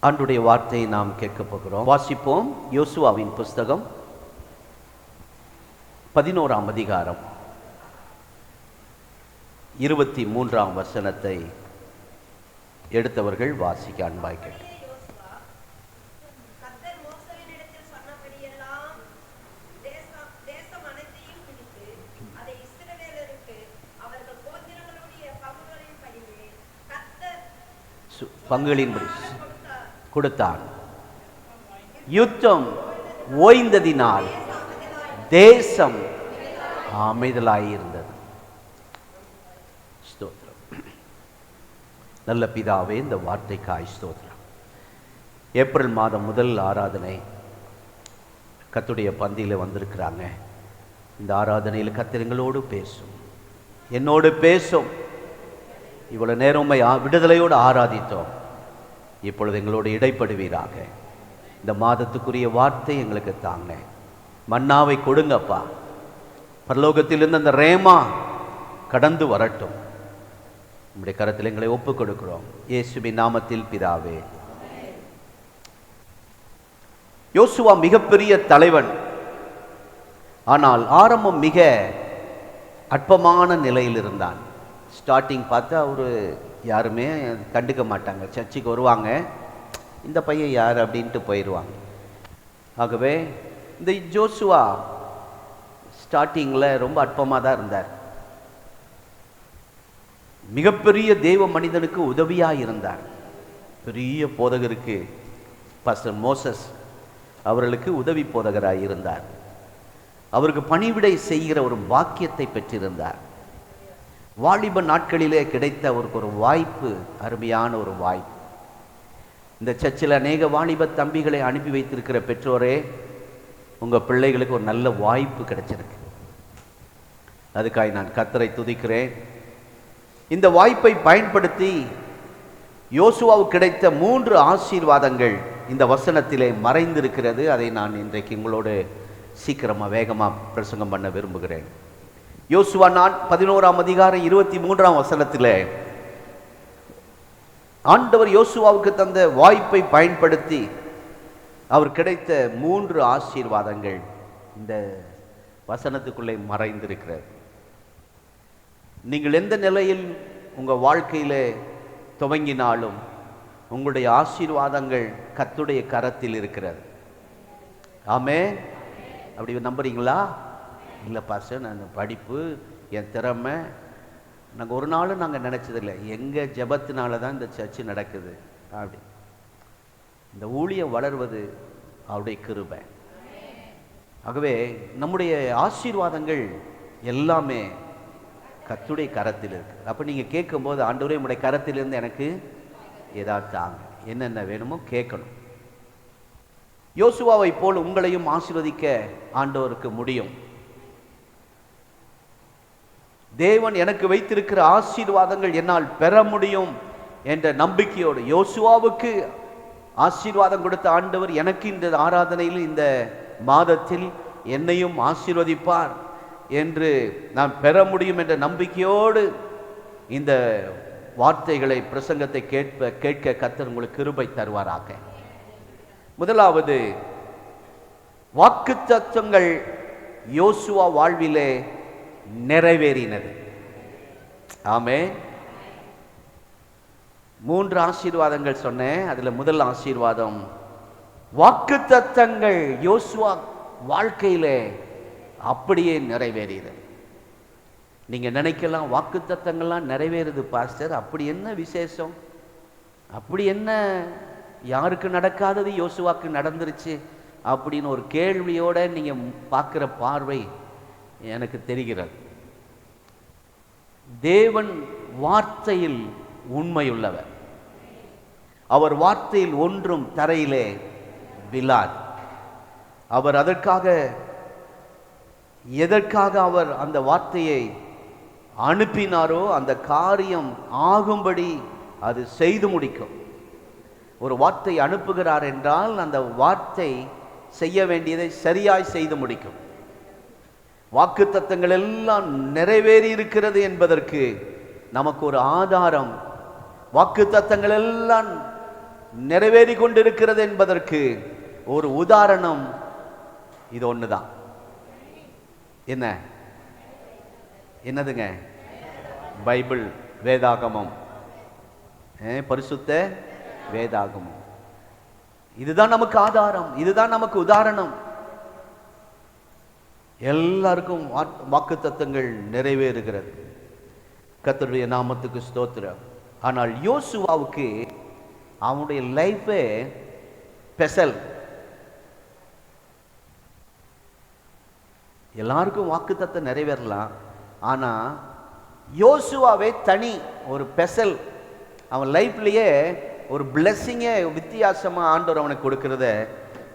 ஆண்டுடைய வார்த்தையை நாம் கேட்கப் போகிறோம். வாசிப்போம். யோசுவாவின் புஸ்தகம் 11ஆம் அதிகாரம் 23ஆம் வசனத்தை எடுத்தவர்கள் வாசிக்க அன்பாய் கேட்க. பங்குகளின்படி கொடுத்தான். யுத்தம் ஓய்ந்ததினால் தேசம் அமைதலாயிருந்தது. ஸ்தோத்திரம். நல்ல பிதாவே, இந்த வார்த்தைக்காய் ஸ்தோத்திரம். ஏப்ரல் மாதம் முதல் ஆராதனை கர்த்தருடைய பந்தியில் வந்திருக்கிறாங்க. இந்த ஆராதனையில் கர்த்தர் எங்களோடு பேசும், என்னோடு பேசும். இவ்வளவு நேரம் விடுதலையோடு ஆராதித்தோம். இப்பொழுது எங்களோடு இடைப்படுவீராக. இந்த மாதத்துக்குரிய வார்த்தை எங்களுக்கு தாங்க. மன்னாவை கொடுங்கப்பா. பரலோகத்திலிருந்து அந்த ரேமா கடந்து வரட்டும். நம்முடைய கரத்தில் எங்களை ஒப்புக் கொடுக்கிறோம். இயேசுவின் நாமத்தில் பிதாவே. யோசுவா மிகப்பெரிய தலைவன். ஆனால் ஆரம்பம் மிக அற்பமான நிலையில் இருந்தான். ஸ்டார்டிங் பார்த்தா அவர் யாருமே கண்டுக்க மாட்டாங்க. சர்ச்சுக்கு வருவாங்க, இந்த பையன் யார் அப்படின்ட்டு போயிடுவாங்க. ஆகவே இந்த யோசுவா ஸ்டார்டிங்கில் ரொம்ப அற்பமாக தான் இருந்தார். மிகப்பெரிய தேவ மனிதனுக்கு உதவியாக இருந்தார். பெரிய போதகருக்கு பாஸ்டர் மோசஸ் அவர்களுக்கு உதவி போதகராக இருந்தார். அவருக்கு பணிவிடை செய்கிற ஒரு பாக்கியத்தை பெற்றிருந்தார். வாலிப நாட்களிலே கிடைத்த அவருக்கு ஒரு வாய்ப்பு, அருமையான ஒரு வாய்ப்பு. இந்த சர்ச்சில் அநேக வாலிப தம்பிகளை அனுப்பி வைத்திருக்கிற பெற்றோரே, உங்கள் பிள்ளைகளுக்கு ஒரு நல்ல வாய்ப்பு கிடைச்சிருக்கு. அதுக்காக நான் கர்த்தரை துதிக்கிறேன். இந்த வாய்ப்பை பயன்படுத்தி யோசுவாவுக்கு கிடைத்த 3 ஆசீர்வாதங்கள் இந்த வசனத்திலே மறைந்திருக்கிறது. அதை நான் இன்றைக்கு உங்களோடு சீக்கிரமாக வேகமாக பிரசங்கம் பண்ண விரும்புகிறேன். யோசுவா 11ஆம் அதிகாரம் 23ஆம் வசனத்தில் ஆண்டவர் யோசுவாவுக்கு தந்த வாய்ப்பை பயன்படுத்தி அவர் கிடைத்த 3 ஆசீர்வாதங்கள் இந்த வசனத்துக்குள்ளே மறைந்திருக்கிறது. நீங்கள் எந்த நிலையில் உங்கள் வாழ்க்கையில் துவங்கினாலும் உங்களுடைய ஆசீர்வாதங்கள் கர்த்தருடைய கரத்தில் இருக்கிறது. ஆமென். அப்படி நம்புறீங்களா? இல்லை பாஸ்டர், நான் படிப்பு, என் திறமை, நாங்கள் ஒரு நாளும் நாங்கள் நினச்சதில்லை. எங்கள் ஜெபத்தினால தான் இந்த சர்ச்சு நடக்குது. அப்படி இந்த ஊழியம் வளர்வது அவருடைய கிருபை. ஆகவே நம்முடைய ஆசீர்வாதங்கள் எல்லாமே கர்த்தருடைய கரத்தில் இருக்குது. அப்போ நீங்கள் கேட்கும்போது, ஆண்டவரே உங்களுடைய கரத்திலிருந்து எனக்கு ஏதாவது தாங்க, என்னென்ன வேணுமோ கேட்கணும். யோசுவாவை போல் உங்களையும் ஆசீர்வதிக்க ஆண்டவருக்கு முடியும். தேவன் எனக்கு வைத்திருக்கிற ஆசீர்வாதங்கள் என்னால் பெற முடியும் என்ற நம்பிக்கையோடு யோசுவாவுக்கு ஆசீர்வாதம் கொடுத்த ஆண்டவர் எனக்கு இந்த ஆராதனையில், இந்த மாதத்தில் என்னையும் ஆசீர்வதிப்பார் என்று நான் பெற முடியும் என்ற நம்பிக்கையோடு இந்த வார்த்தைகளை, பிரசங்கத்தை கேட்க கர்த்தர் உங்களுக்கு கிருபை தருவாராக. முதலாவது, வாக்குத்தத்தங்கள் யோசுவா வாழ்விலே நிறைவேறினது. ஆமென். 3 ஆசீர்வாதங்கள் சொன்னேன். அதுல முதல் ஆசீர்வாதம், வாக்குத்தத்தங்கள் யோசுவா வாழ்க்கையிலே அப்படியே நிறைவேறியது. நீங்க நினைக்கலாம், வாக்குத்தத்தங்கள்லாம் நிறைவேறுது பாஸ்டர், அப்படி என்ன விசேஷம், அப்படி என்ன, யாருக்கு நடக்காதது யோசுவாக்கு நடந்துருச்சு அப்படின்னு ஒரு கேள்வியோட நீங்க பார்க்கிற பார்வை எனக்கு தெரிகிறது. தேவன் வார்த்தையில் உண்மையுள்ளவர். அவர் வார்த்தையில் ஒன்றும் தரையிலே விழாது. அவர் எதற்காக அவர் அந்த வார்த்தையை அனுப்பினாரோ அந்த காரியம் ஆகும்படி அது செய்து முடிக்கும். ஒரு வார்த்தை அனுப்புகிறார் என்றால் அந்த வார்த்தை செய்ய வேண்டியதை சரியாய் செய்து முடிக்கும். வாக்குத்தத்தங்கள் எல்லாம் நிறைவேறி இருக்கிறது என்பதற்கு நமக்கு ஒரு ஆதாரம். வாக்குத்தத்தங்கள் எல்லாம் நிறைவேறி கொண்டிருக்கிறது என்பதற்கு ஒரு உதாரணம் இது ஒண்ணுதான். என்னதுங்க? பைபிள், வேதாகமம், பரிசுத்த வேதாகமம். இதுதான் நமக்கு ஆதாரம், இதுதான் நமக்கு உதாரணம். எல்லாருக்கும் வாக்குத்தத்தங்கள் நிறைவேறுகிறது. கர்த்தருடைய நாமத்துக்கு ஸ்தோத்திரம். ஆனால் யோசுவாவுக்கு அவனுடைய லைஃபே ஸ்பெஷல். எல்லாருக்கும் வாக்குத்தத்தம் நிறைவேறலாம், ஆனா யோசுவாவே தனி ஒரு ஸ்பெஷல். அவன் லைஃப்லயே ஒரு பிளெஸ்ஸிங்கே வித்தியாசமா ஆண்டவர் அவனுக்கு கொடுக்கிறத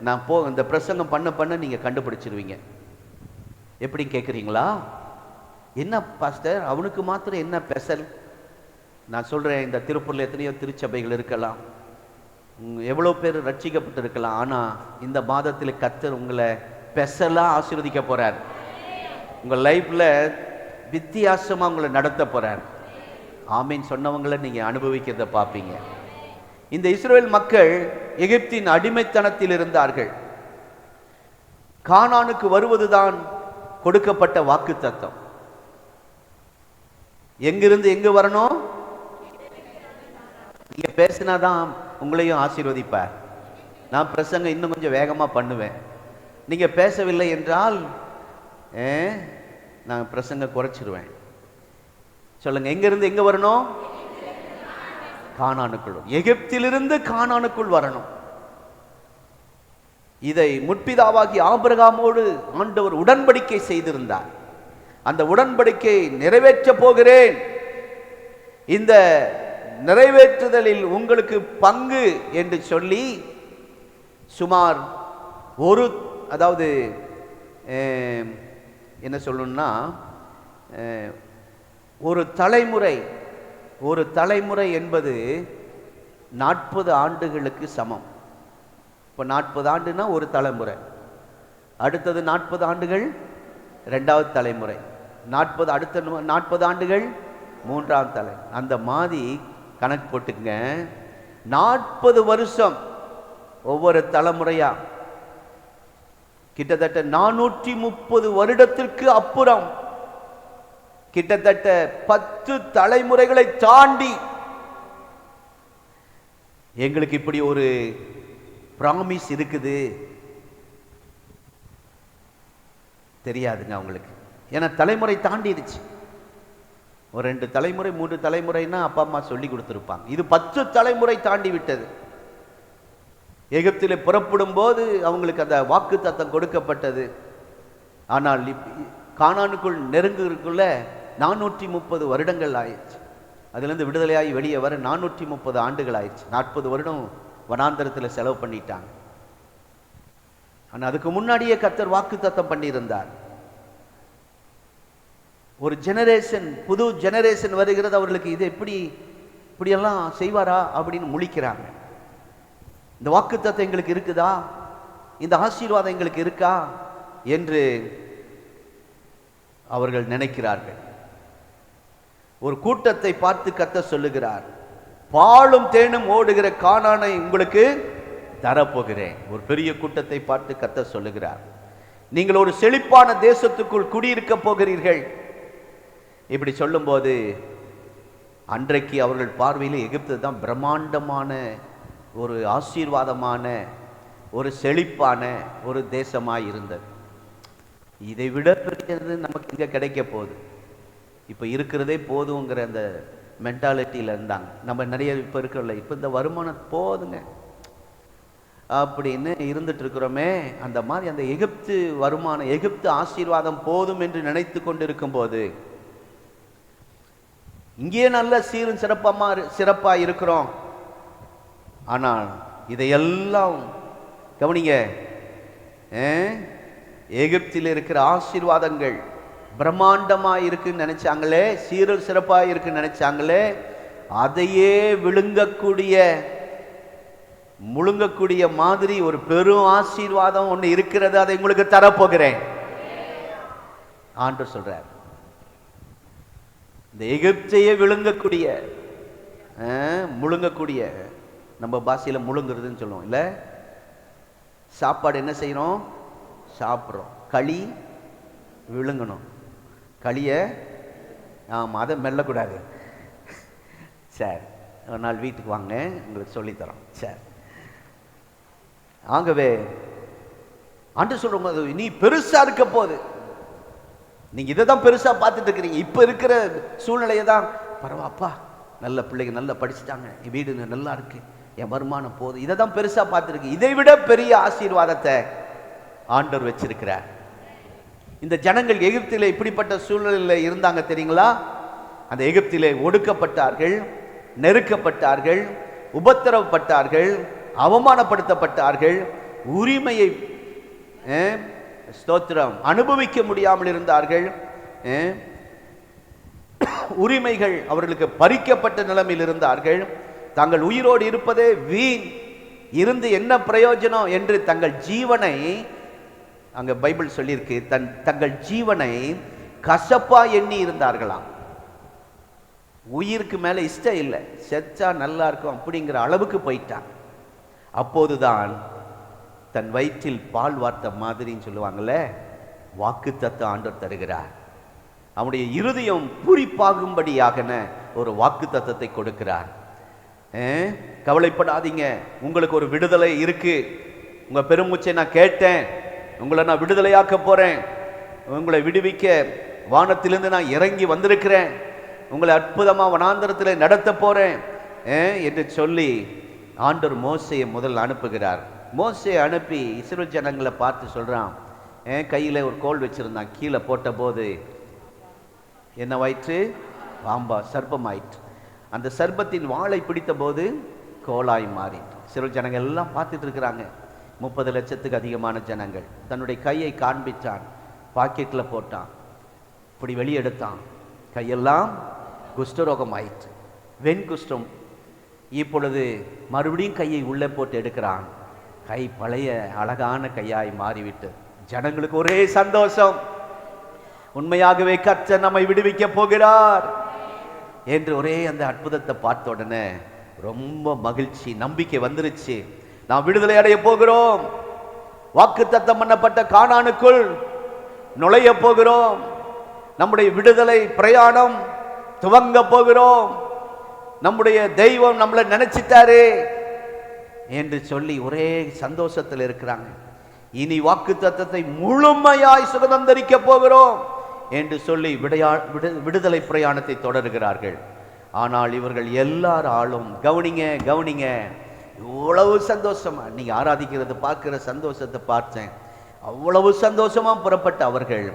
நான் இந்த பிரசங்கம் பண்ண நீங்க கண்டுபிடிச்சிருவீங்க. எப்படி கேட்குறீங்களா? என்ன பாஸ்டர், அவனுக்கு மாத்திரம் என்ன ஸ்பெஷல்? நான் சொல்றேன், இந்த திருப்பூர்ல எத்தனையோ திருச்சபைகள் இருக்கலாம், எவ்வளோ பேர் ரட்சிக்கப்பட்டு இருக்கலாம். ஆனா இந்த மாதத்தில் கர்த்தர் உங்களை ஸ்பெஷலா ஆசீர்வதிக்க போறார். உங்க லைஃப்ல வித்தியாசமா உங்களை நடத்த போறார். ஆமீன் சொன்னவங்களை நீங்க அனுபவிக்கிறத பார்ப்பீங்க. இந்த இஸ்ரவேல் மக்கள் எகிப்தின் அடிமைத்தனத்தில் இருந்தார்கள். கானானுக்கு வருவதுதான் கொடுக்கப்பட்ட வாக்குத்தத்தம். எங்கிருந்து எங்கு வரணும்? நீங்க பேசினாதான் உங்களையும் ஆசீர்வதிப்பார். நான் பிரசங்கம் இன்னும் கொஞ்சம் வேகமா பண்ணுவேன். நீங்க பேசவில்லை என்றால் நான் பிரசங்க குறைச்சிருவேன். சொல்லுங்க, எங்கிருந்து எங்க வரணும்? கானானுக்குள். எகிப்திலிருந்து கானானுக்குள் வரணும். இதை முற்பிதாவாகி ஆபிரகாமோடு ஆண்டவர் உடன்படிக்கை செய்திருந்தார். அந்த உடன்படிக்கை நிறைவேற்ற போகிறேன், இந்த நிறைவேற்றுதலில் உங்களுக்கு பங்கு என்று சொல்லி சுமார் அதாவது என்ன சொல்லணும்னா, ஒரு தலைமுறை என்பது 40 ஆண்டுகளுக்கு சமம். இப்போ 40 ஆண்டுனா ஒரு தலைமுறை, அடுத்தது 40 ஆண்டுகள் இரண்டாவது தலைமுறை, அடுத்த 40 ஆண்டுகள் மூன்றாம் தலை. அந்த மாதிரி கணக்கு போட்டுங்க. 40 வருஷம் ஒவ்வொரு தலைமுறையா, கிட்டத்தட்ட 430 வருடத்திற்கு அப்புறம், கிட்டத்தட்ட 10 தலைமுறைகளை தாண்டி எங்களுக்கு இப்படி ஒரு பிராமிஸ் இருக்குது. தெரியாதுங்க அவங்களுக்கு, ஏன்னா தலைமுறை தாண்டிடுச்சு. ஒரு 2 தலைமுறை 3 தலைமுறைன்னா அப்பா அம்மா சொல்லி கொடுத்துருப்பாங்க. இது 10 தலைமுறை தாண்டி விட்டது. எகிப்திலே புறப்படும் போது அவங்களுக்கு அந்த வாக்கு தத்தம் கொடுக்கப்பட்டது. ஆனால் கானானுக்குள் நெருங்குக்குள்ள 430 வருடங்கள் ஆயிடுச்சு. அதுலேருந்து விடுதலையாகி வெளியே வர 430 ஆண்டுகள் ஆயிடுச்சு. 40 வருடம் வனாந்தரத்தில் செலவு பண்ணிட்டாங்க. ஆனால் அதுக்கு முன்னாடியே கர்த்தர் வாக்கு தத்தம் பண்ணியிருந்தார். ஒரு ஜெனரேஷன், புது ஜெனரேஷன் வருகிறது, அவர்களுக்கு இது இப்படியெல்லாம் செய்வாரா அப்படின்னு முழிக்கிறாங்க. இந்த வாக்குத்தத்தம் எங்களுக்கு இருக்குதா, இந்த ஆசீர்வாதம் எங்களுக்கு இருக்கா என்று அவர்கள் நினைக்கிறார்கள். ஒரு கூட்டத்தை பார்த்து கர்த்தர் சொல்லுகிறார், பாலும் தேனும் ஓடுகிற கானானை உங்களுக்கு தரப்போகிறேன். ஒரு பெரிய கூட்டத்தை பார்த்து கர்த்தர் சொல்லுகிறார், நீங்கள் ஒரு செழிப்பான தேசத்துக்குள் குடியிருக்க போகிறீர்கள். இப்படி சொல்லும்போது அன்றைக்கு அவர்கள் பார்வையில் எகிப்து தான் பிரம்மாண்டமான ஒரு ஆசீர்வாதமான ஒரு செழிப்பான ஒரு தேசமாய் இருந்தது. இதை விட பெரியது நமக்கு இங்கே கிடைக்க போகுது, இப்போ இருக்கிறதே போதுங்கிற அந்த மென்டாலிட்டியில் இருந்தாங்க. நம்ம நிறைய இப்போ இருக்கிறல, இப்போ இந்த வருமானம் போதுங்க அப்படின்னு இருந்துட்டு இருக்கிறோமே, அந்த மாதிரி அந்த எகிப்து வருமானம், எகிப்து ஆசீர்வாதம் போதும் என்று நினைத்து கொண்டிருக்கும் போது, இங்கே நல்ல சீரும் சிறப்பா இருக்கிறோம். ஆனால் இதையெல்லாம் கவனிங்க, எகிப்தில் இருக்கிற ஆசீர்வாதங்கள் பிரம்மாண்டமா இருக்குன்னு நினைச்சாங்களே, சீரும் சிறப்பா இருக்குன்னு நினைச்சாங்களே, அதையே முழுங்கக்கூடிய மாதிரி ஒரு பெரும் ஆசீர்வாதம் ஒன்று இருக்கிறது, அதை உங்களுக்கு தரப்போகிறேன் ஆண்டவர் சொல்றார். இந்த எகிப்தையே முழுங்கக்கூடிய நம்ம பாஷையில் முழுங்குறதுன்னு சொல்லுவோம் இல்லை. சாப்பாடு என்ன செய்கிறோம்? சாப்பிட்றோம். களி விழுங்கணும். களியை அதை மெல்லக்கூடாது. சரி, ஒரு நாள் வீட்டுக்கு வாங்க, உங்களுக்கு சொல்லித்தரோம். சரி, ஆகவே ஆண்டு சொல்லும்போது நீ பெருசா இருக்க போது, நீங்க இதை தான் பெருசா பார்த்துட்டு இருக்கிறீங்க. இப்ப இருக்கிற சூழ்நிலையை தான் பரவாப்பா, நல்ல பிள்ளைங்க நல்லா படிச்சுட்டாங்க, என் வீடு நல்லா இருக்கு, என் வருமானம் போகுது, இதை தான் பெருசா பார்த்துருக்கு. இதை விட பெரிய ஆசீர்வாதத்தை ஆண்டவர் வச்சிருக்கிறார். இந்த ஜனங்கள் எகிப்திலே இப்படிப்பட்ட சூழ்நிலையில் இருந்தாங்க தெரியுங்களா? அந்த எகிப்திலே ஒடுக்கப்பட்டார்கள், நெருக்கப்பட்டார்கள், உபத்திரவப்பட்டார்கள், அவமானப்படுத்தப்பட்டார்கள், உரிமையை ஸ்தோத்திரம் அனுபவிக்க முடியாமல் இருந்தார்கள். உரிமைகள் அவர்களுக்கு பறிக்கப்பட்ட நிலைமையில் இருந்தார்கள். தாங்கள் உயிரோடு இருப்பதே வீண், இருந்து என்ன பிரயோஜனம் என்று தங்கள் ஜீவனை, அங்க பைபிள் சொல்லியிருக்கு, தங்கள் ஜீவனை கசப்பா எண்ணி இருந்தார்களாம். உயிருக்கு மேல இஷ்டம் இல்லை, செத்தா நல்லா இருக்கும் அப்படிங்கிற அளவுக்கு போயிட்டான். அப்போதுதான் தன் வயிற்றில் பால் வார்த்த மாதிரின்னு சொல்லுவாங்கல்ல, வாக்குத்தத்தம் ஆண்டவர் தருகிறார். அவனுடைய இருதயம் பூரிப்பாகும்படியாக ஒரு வாக்குத்தத்தத்தை கொடுக்கிறார். கவலைப்படாதீங்க, உங்களுக்கு ஒரு விடுதலை இருக்கு. உங்க பெருமூச்சை நான் கேட்டேன், உங்களை நான் விடுதலையாக்க போறேன், உங்களை விடுவிக்க வானத்திலிருந்து நான் இறங்கி வந்திருக்கிறேன், உங்களை அற்புதமா வனாந்தரத்தில் நடத்த போறேன் என்று சொல்லி ஆண்டவர் மோசையை முதல் அனுப்புகிறார். மோசையை அனுப்பி இஸ்ரவேல் ஜனங்களை பார்த்து சொல்றான், கையில ஒரு கோல் வச்சிருந்தான், கீழே போட்ட போது என்ன ஆயிற்று? பாம்பா, சர்ப்பம் ஆயிற்று. அந்த சர்ப்பத்தின் வாளை பிடித்த போது கோலாய் மாறிட்டு. இஸ்ரவேல் ஜனங்கள் எல்லாம் பார்த்துட்டு இருக்கிறாங்க. 30 லட்சத்துக்கு அதிகமான ஜனங்கள். தன்னுடைய கையை காண்பிச்சான், பாக்கெட்டில் போட்டான், இப்படி வெளியெடுத்தான், கையெல்லாம் குஷ்டரோகம் ஆயிற்று, வெண்குஷ்டம். இப்பொழுது மறுபடியும் கையை உள்ளே போட்டு எடுக்கிறான், கை பழைய அழகான கையாய் மாறிவிட்டு. ஜனங்களுக்கு ஒரே சந்தோஷம், உண்மையாகவே கர்த்தர் நம்மை விடுவிக்க போகிறார் என்று ஒரே அந்த அற்புதத்தை பார்த்த உடனே ரொம்ப மகிழ்ச்சி, நம்பிக்கை வந்துருச்சு. நாம் விடுதலை அடைய போகிறோம், வாக்குத்தத்தம் பண்ணப்பட்ட கானானுக்குள் நுழைய போகிறோம், நம்முடைய விடுதலை பிரயாணம் துவங்க போகிறோம், நம்முடைய தெய்வம் நம்மளை நினைச்சிட்டாரு என்று சொல்லி ஒரே சந்தோஷத்தில் இருக்கிறாங்க. இனி வாக்குத்தத்தத்தை முழுமையாய் சுகந்தரிக்க போகிறோம் என்று சொல்லி விடுதலை பிரயாணத்தை தொடர்கிறார்கள். ஆனால் இவர்கள் எல்லாராலும் கவனிங்க கவனிங்க, இவ்வளவு சந்தோஷமா நீங்க ஆராதிக்கிறது பார்க்கிற சந்தோஷத்தை பார்த்தேன், அவ்வளவு சந்தோஷமா புறப்பட்ட அவர்கள்,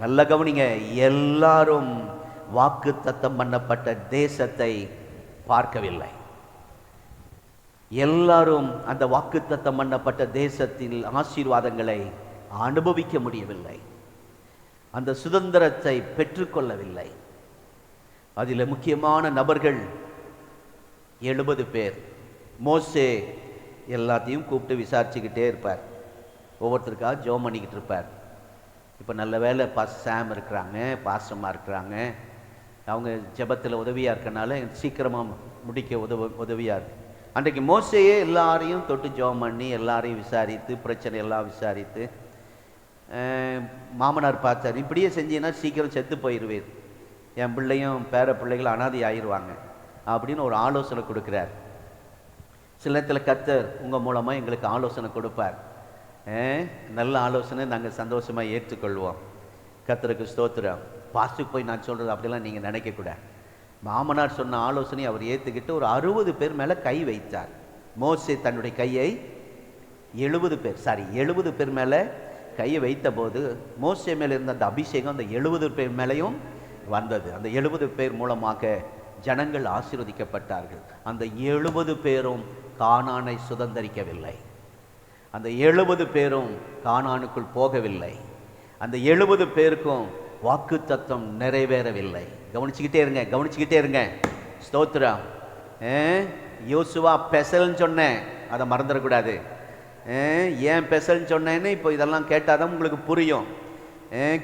நல்ல கவனிங்க, எல்லாரும் வாக்குத்தத்தம் பண்ணப்பட்ட தேசத்தை பார்க்கவில்லை. எல்லாரும் அந்த வாக்குத்தத்தம் பண்ணப்பட்ட தேசத்தில் ஆசீர்வாதங்களை அனுபவிக்க முடியவில்லை, அந்த சுதந்திரத்தை பெற்றுக்கொள்ளவில்லை. அதில் முக்கியமான நபர்கள் 70 பேர். மோசே எல்லாத்தையும் கூப்பிட்டு விசாரிச்சுக்கிட்டே இருப்பார், ஒவ்வொருத்தருக்காக ஜெபம் பண்ணிக்கிட்டு இருப்பார். இப்போ நல்ல வேலை பாஸ் சாம் இருக்கிறாங்க, பாசமாக இருக்கிறாங்க, அவங்க ஜெபத்தில் உதவியாக இருக்கனால சீக்கிரமாக முடிக்க உதவியாக இருக்கு. அன்றைக்கு மோசையே எல்லாரையும் தொட்டு ஜெபம் பண்ணி எல்லாரையும் விசாரித்து பிரச்சனை எல்லாம் விசாரித்து, மாமனார் பார்த்தார், இப்படியே செஞ்சீங்கன்னா சீக்கிரம் செத்து போயிடுவீர், என் பிள்ளையும் பேர பிள்ளைகள் அனாதை ஆயிடுவாங்க அப்படின்னு ஒரு ஆலோசனை கொடுக்குறார். சில நேரத்தில் கர்த்தர் உங்கள் மூலமாக எங்களுக்கு ஆலோசனை கொடுப்பார், நல்ல ஆலோசனை நாங்கள் சந்தோஷமாக ஏற்றுக்கொள்வோம். கர்த்தருக்கு ஸ்தோத்திரம். பாஸ்ட்டுக்கு போய் நான் சொல்கிறது அப்படிலாம் நீங்கள் நினைக்கக்கூடாது. மாமனார் சொன்ன ஆலோசனை அவர் ஏற்றுக்கிட்டு ஒரு 60 பேர் மேலே கை வைத்தார். மோசே தன்னுடைய கையை 70 பேர் மேலே கையை வைத்த போது மோசே மேலே இருந்த அந்த அபிஷேகம் அந்த 70 பேர் மேலேயும் வந்தது. அந்த 70 பேர் மூலமாக ஜனங்கள் ஆசீர்வதிக்கப்பட்டார்கள். அந்த 70 பேரும் கானானை சுதந்தரிக்கவில்லை, அந்த 70 பேரும் கானானுக்குள் போகவில்லை, அந்த 70 பேருக்கும் வாக்குத்தத்தம் நிறைவேறவில்லை. கவனிச்சுக்கிட்டே இருங்க. ஸ்தோத்திரம். யோசுவா பெசல்னு சொன்னேன், அதை மறந்துடக்கூடாது. ஏன் பெசல்னு சொன்னேன்னு இப்போ இதெல்லாம் கேட்டாதான் உங்களுக்கு புரியும்.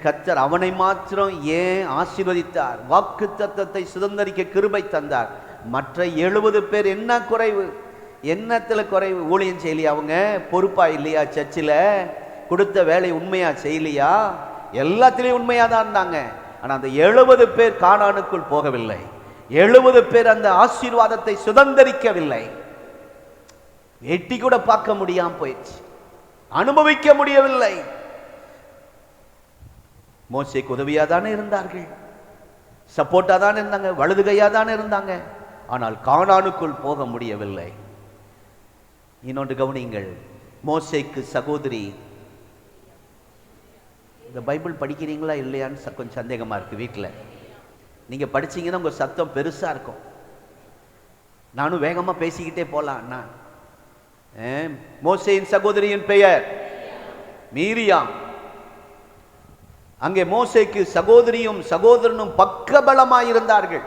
கர்த்தர் அவனை மாத்திரம் ஏன் ஆசீர்வதித்தார், வாக்குத்தத்தத்தை சுதந்தரிக்க கிருபை தந்தார். மற்ற 70 பேர் என்ன குறைவு? என்னத்துல குறை? ஊழியம் செய்யலையா? அவங்க பொறுப்பா இல்லையா? சர்ச்சில் கொடுத்த வேலை உண்மையா செய்யலையா? எல்லாத்திலையும் உண்மையா தான் இருந்தாங்க. ஆனா அந்த 70 பேர் கானானுக்குள் போகவில்லை. 70 பேர் அந்த ஆசீர்வாதத்தை சுதந்தரிக்கவில்லை. எட்டி கூட பார்க்க முடியாம போயிடுச்சு, அனுபவிக்க முடியவில்லை. மோசேக்கு உதவியா தானே இருந்தார்கள், சப்போர்ட்டா தானே இருந்தாங்க, வலது கையா தானே இருந்தாங்க. ஆனால் கானானுக்குள் போக முடியவில்லை. இன்னொன்று கவனிங்கள், மோசேக்கு சகோதரி. இந்த பைபிள் படிக்கிறீங்களா இல்லையான்னு கொஞ்சம் சந்தேகமா இருக்கு. வீட்டில் நீங்க படிச்சீங்கன்னா உங்க சத்தம் பெருசா இருக்கும். நானும் வேகமா பேசிக்கிட்டே போலாம். மோசேயின் சகோதரியின் பெயர் மீரியாம். அங்கே மோசேக்கு சகோதரியும் சகோதரனும் பக்கபலமாயிருந்தார்கள்.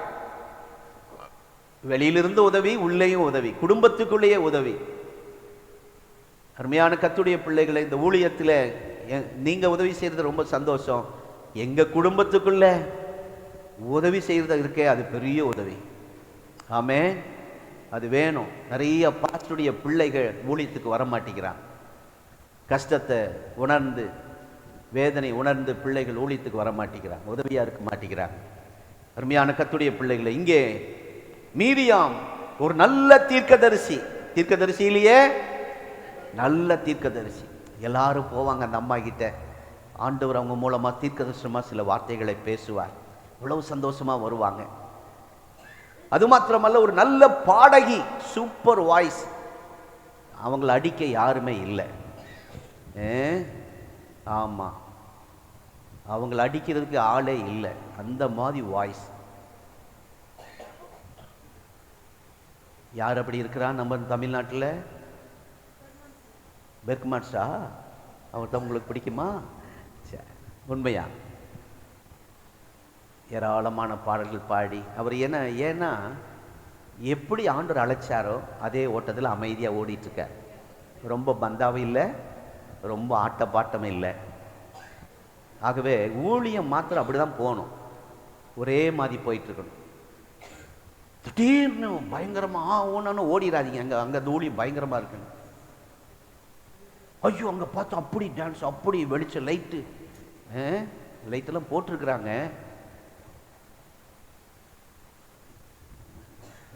வெளியிலிருந்து உதவி, உள்ளேயும் உதவி, குடும்பத்துக்குள்ளேயே உதவி. அருமையான கர்த்தருடைய பிள்ளைகளை, இந்த ஊழியத்தில் நீங்க உதவி செய்யறது ரொம்ப சந்தோஷம். எங்க குடும்பத்துக்குள்ள உதவி செய்யறது இருக்கே, அது பெரிய உதவி. ஆமென். அது வேணும். நிறைய பாஸ்டருடைய பிள்ளைகள் ஊழியத்துக்கு வர மாட்டேங்கிறாங்க. கஷ்டத்தை உணர்ந்து, வேதனை உணர்ந்து பிள்ளைகள் ஊழியத்துக்கு வர மாட்டேங்கிறாங்க, உதவியா இருக்க மாட்டேங்கிறாங்க. அருமையான கர்த்தருடைய பிள்ளைகளை, இங்கே மீரியாம் ஒரு நல்ல தீர்க்கதரிசி. தீர்க்கதரிசியிலேயே நல்ல தீர்க்கதரிசி. எல்லாரும் போவாங்க அந்த அம்மா கிட்ட. ஆண்டவர் அவங்க மூலமா தீர்க்கதரிசனமா சில வார்த்தைகளை பேசுவார். இவ்வளவு சந்தோஷமா வருவாங்க. அது மாத்திரமல்ல, ஒரு நல்ல பாடகி, சூப்பர் வாய்ஸ். அவங்களை அடிக்க யாருமே இல்லை. ஆமா, அவங்களை அடிக்கிறதுக்கு ஆளே இல்லை, அந்த மாதிரி வாய்ஸ். யார் அப்படி இருக்கிறான் நம்ம தமிழ்நாட்டில்? பெர்க்மான்ஸா? அவர் தான் உங்களுக்கு பிடிக்குமா? உண்மையா? ஏராளமான பாடல்கள் பாடி அவர் ஏன்னா எப்படி ஆண்டவர் அழைச்சாரோ அதே ஓட்டத்தில் அமைதியாக ஓடிட்டுருக்கார். ரொம்ப பந்தாவும் இல்லை, ரொம்ப ஆட்ட பாட்டமும் இல்லை. ஆகவே ஊழியம் மாத்திரம் அப்படி தான் போகணும், ஒரே மாதிரி போயிட்டுருக்கணும். திடீர்னு பயங்கரமாக ஓனான்னு ஓடிடாதீங்க. அங்கே அந்த ஊழியம் பயங்கரமாக இருக்குன்னு. ஐயோ, அங்கே பார்த்தா அப்படி டான்ஸ், அப்படி வெளிச்சம், லைட்டெல்லாம் போட்டிருக்கிறாங்க.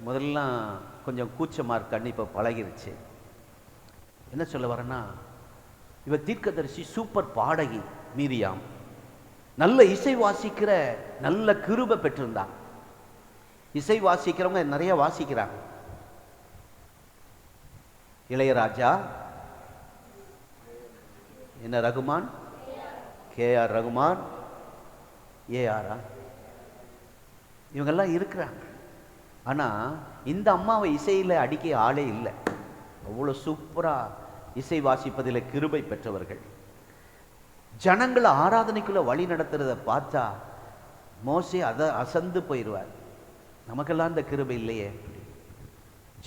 முதல்லாம் கொஞ்சம் கூச்சமாக இருக்கான்னு இப்போ பழகிருச்சு. என்ன சொல்ல வரேன்னா, இவ தீர்க்கதரிசி, சூப்பர் பாடகி மீரியாம், நல்ல இசை வாசிக்கிற நல்ல கிருபை பெற்றிருந்தாங்க. இசை வாசிக்கிறவங்க நிறைய வாசிக்கிறாங்க. இளையராஜா, என்ன ரகுமான், KR ரகுமான், AR, இவங்கெல்லாம் இருக்கிறாங்க. ஆனால் இந்த அம்மாவை இசையில் அடிக்க ஆளே இல்லை. அவ்வளோ சூப்பராக இசை வாசிப்பதில் கிருபை பெற்றவர்கள். ஜனங்களை ஆராதனைக்குள்ள வழி நடத்துறத பார்த்தா மோசே அதை அசந்து போயிடுவார். நமக்கெல்லாம் இந்த கிருபை இல்லையே.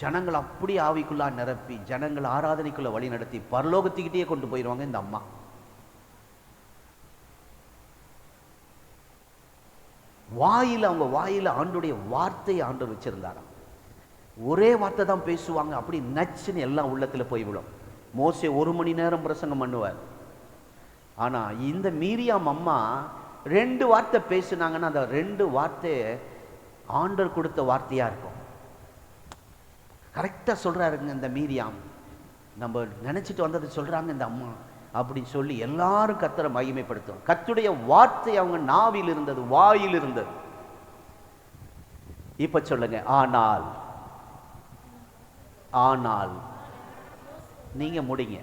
ஜனங்கள் அப்படி ஆவிக்குள்ளா நிரப்பி ஜனங்கள் ஆராதனைக்குள்ள வழி நடத்தி பரலோகத்துக்கிட்டே கொண்டு போயிடுவாங்க இந்த அம்மா. அவங்க வாயில ஆண்டுடைய வார்த்தையை ஆண்டு வச்சிருந்தாராம். ஒரே வார்த்தை தான் பேசுவாங்க, அப்படி நச்சுன்னு எல்லாம் உள்ளத்துல போய் விடும். மோசே 1 மணி நேரம் பிரசங்கம் பண்ணுவார். ஆனா இந்த மீரியாம் அம்மா 2 வார்த்தை பேசுனாங்கன்னா அந்த 2 வார்த்தை ஆண்டவர் கொடுத்த வார்த்தையா இருக்கும். கரெக்டா சொல்றாருங்க இந்த மீரியாம். நம்ம நினைச்சிட்டு வந்ததை சொல்றாங்க இந்த அம்மா அப்படின்னு சொல்லி எல்லாரும் கர்த்தரை மகிமைப்படுத்தும். கர்த்தருடைய வார்த்தை அவங்க நாவில் இருந்தது, வாயில் இருந்தது. இப்ப சொல்லுங்க, ஆனால் ஆனால் நீங்க முடிங்க.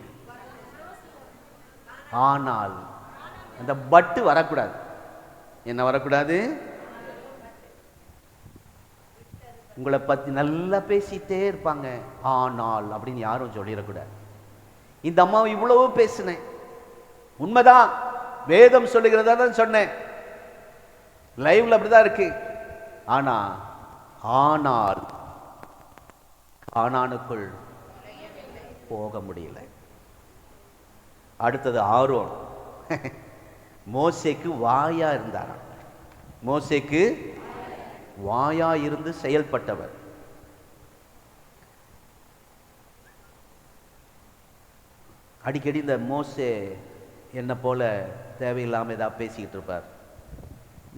ஆனால் அந்த பட்டு வரக்கூடாது. என்ன வரக்கூடாது? உங்களை பத்தி நல்லா பேசிட்டே இருப்பாங்க, ஆனால் அப்படின்னு யாரும் சொல்லிடக்கூடாது. இந்த அம்மாவை இவ்வளவு பேசினேன், உண்மைதான், வேதம் சொல்லுகிறதா தான் சொன்னேன், லைவ்ல அப்படிதான் இருக்கு. ஆனால் கானானுக்குள் போக முடியல. அடுத்தது ஆரோன். மோசேக்கு வாயா இருந்தாராம். மோசேக்கு வாயா இருந்து செயல்பட்டவர். அடிக்கடி இந்த மோசே என்னை போல தேவையில்லாமல் ஏதாவது பேசிக்கிட்டு இருப்பார்.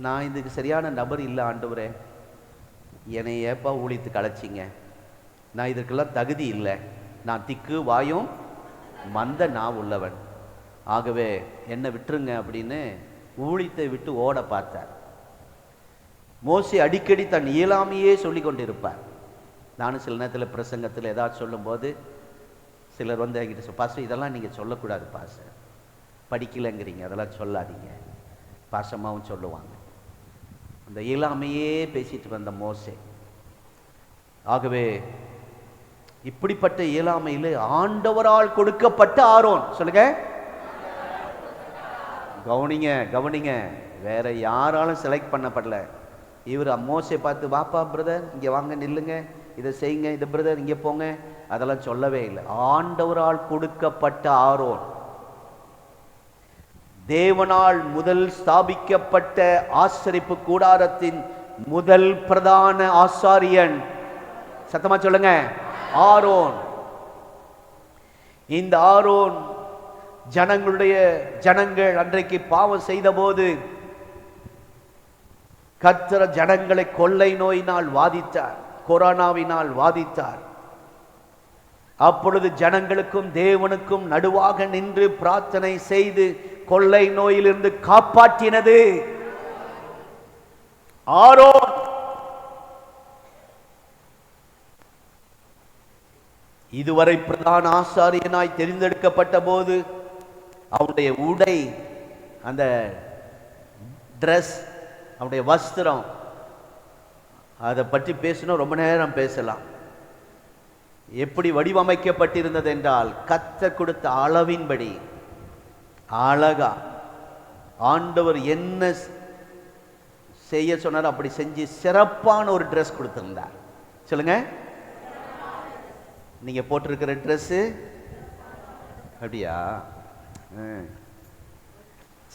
நான் இதுக்கு சரியான நபர் இல்லை ஆண்டவரே, என்னை ஏப்பா ஊழியத்துக்கு அழைச்சிங்க, நான் இதற்கெல்லாம் தகுதி இல்லை, நான் திக்கு வாயும் மந்த நான் உள்ளவன், ஆகவே என்னை விட்டுருங்க அப்படின்னு ஊழியத்தை விட்டு ஓட பார்த்தார். மோசே அடிக்கடி தன் இயலாமையே சொல்லி கொண்டிருப்பார். நானும் சில நேரத்தில் பிரசங்கத்தில் ஏதாவது சொல்லும்போது சிலர் வந்து என்கிட்ட பாஸ்டர் இதெல்லாம் நீங்கள் சொல்லக்கூடாது பாஸ்டர், படிக்கலைங்கிறீங்க, அதெல்லாம் சொல்லாதீங்க பாசமாகவும் சொல்லுவாங்க. அந்த இயலாமையே பேசிட்டு வந்த மோசே, ஆகவே இப்படிப்பட்ட இயலாமையில் ஆண்டவரால் கொடுக்கப்பட்ட ஆரோன், சொல்லுங்க கவனிங்க கவனிங்க, வேற யாராலும் செலக்ட் பண்ணப்படல. இவர் மோசே பார்த்து வாப்பா பிரதர் இங்கே வாங்க நில்லுங்க, இதை செய்யுங்க, இது பிரதர் இங்கே போங்க, அதெல்லாம் சொல்லவே இல்லை. ஆண்டவரால் கொடுக்கப்பட்ட ஆரோன், தேவனால் முதல் ஸ்தாபிக்கப்பட்ட ஆசரிப்பு கூடாரத்தின் முதல் பிரதான ஆசாரியன், சத்தமா சொல்லுங்க ஆரோன். இந்த ஆரோன் ஜனங்கள் அன்றைக்கு பாவம் செய்த போது கர்த்தர் ஜனங்களை கொள்ளை நோயினால் வாதித்தார், கொரோனாவினால் வாதித்தார். அப்பொழுது ஜனங்களுக்கும் தேவனுக்கும் நடுவாக நின்று பிரார்த்தனை செய்து கொள்ளை நோயிலிருந்து காப்பாற்றினது ஆரோன். இதுவரை பிரதான ஆசாரியனாய் தெரிந்தெடுக்கப்பட்ட போது அவனுடைய உடை, அந்த ட்ரெஸ், அவனுடைய வஸ்திரம், அதை பற்றி பேசணும், ரொம்ப நேரம் பேசலாம். எப்படி வடிவமைக்கப்பட்டிருந்தது என்றால் கர்த்தர் கொடுத்த அளவின்படி அழகா ஆண்டவர் என்ன செய்ய சொன்னார் அப்படி செஞ்சு சிறப்பான ஒரு ட்ரெஸ் கொடுத்திருந்தார். சொல்லுங்க, நீங்க போட்டிருக்கிற ட்ரெஸ் அப்படியா?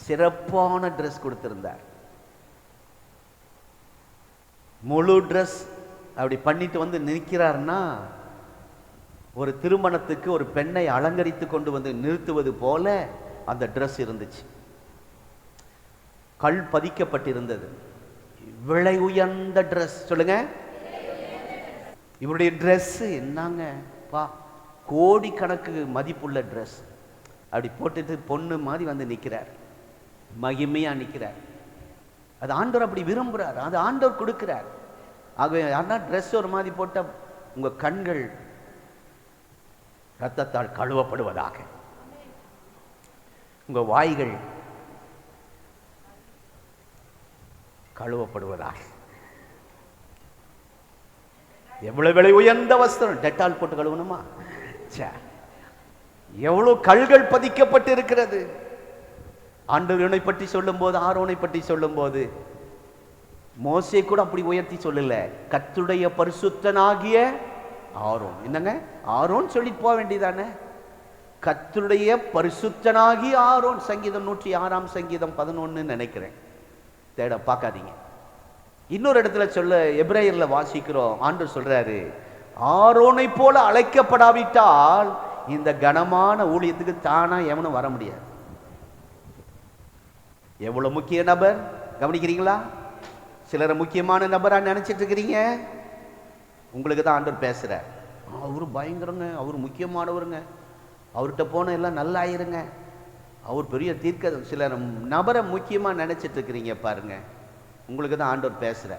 சிறப்பான ட்ரெஸ் கொடுத்திருந்தார். முழு ட்ரெஸ் அப்படி பண்ணிட்டு வந்து நிற்கிறார்னா, ஒரு திருமணத்துக்கு ஒரு பெண்ணை அலங்கரித்து கொண்டு வந்து நிறுத்துவது போல அந்த ட்ரெஸ் இருந்துச்சு. கல் பதிக்கப்பட்டிருந்தது. விலை உயர்ந்த ட்ரெஸ். சொல்லுங்க, இவருடைய ட்ரெஸ் என்னங்க பா, கோடிக்கணக்கு மதிப்புள்ள ட்ரெஸ். அப்படி போட்டுட்டு பொண்ணு மாதிரி வந்து நிற்கிறார், மகிமையா நிற்கிறார். அது ஆண்டவர் அப்படி விரும்புகிறார், அது ஆண்டவர் கொடுக்கிறார். ஆகவே யாருன்னா ட்ரெஸ் ஒரு மாதிரி போட்ட உங்க கண்கள் இரத்தத்தால் கழுவப்படுவதாக, உங்க வாய்கள் கழுவப்படுவதாக. எவ்வளவு விலை உயர்ந்த வஸ்திரம், டெட்டால் போட்டு கழுவணுமா? எவ்வளவு கல்கள் பதிக்கப்பட்டு இருக்கிறது. ஆண்டவனை பற்றி சொல்லும் போது, ஆரோனை பற்றி சொல்லும் போது மோசே கூட அப்படி உயர்த்தி சொல்லல, கர்த்தருடைய பரிசுத்தனாகிய ஆரோன். என்னங்க ஆரோன் சொல்லி போக வேண்டியதானே? கர்த்தருடைய பரிசுத்தனாகிய ஆரோன். சங்கீதம் 106 சங்கீதம் 11 நினைக்கிறேன், தேட பார்க்காதீங்க. இன்னொரு இடத்துல சொல்ல எபிரேயர்ல வாசிக்கிறோம், ஆண்டவர் சொல்றாரு, ஆரோனை போல அழைக்கப்படாவிட்டால் இந்த கனமான ஊழியத்துக்கு தானா எவனும் வர முடியாது. எவ்வளவு முக்கிய நபர் கவனிக்கிறீங்களா? சிலரை முக்கியமான நபரா நினைச்சிட்டு இருக்கிறீங்க. உங்களுக்கு தான் ஆண்டவர் பேசுற, அவரு பயங்கரங்க, அவர் முக்கியமானவருங்க, அவர்கிட்ட போன எல்லாம் நல்லா ஆயிருங்க, அவர் பெரிய தீர்க்க. சில நபரை முக்கியமா நினைச்சிட்டு இருக்கிறீங்க பாருங்க, உங்களுக்கு தான் ஆண்டவர் பேசுற.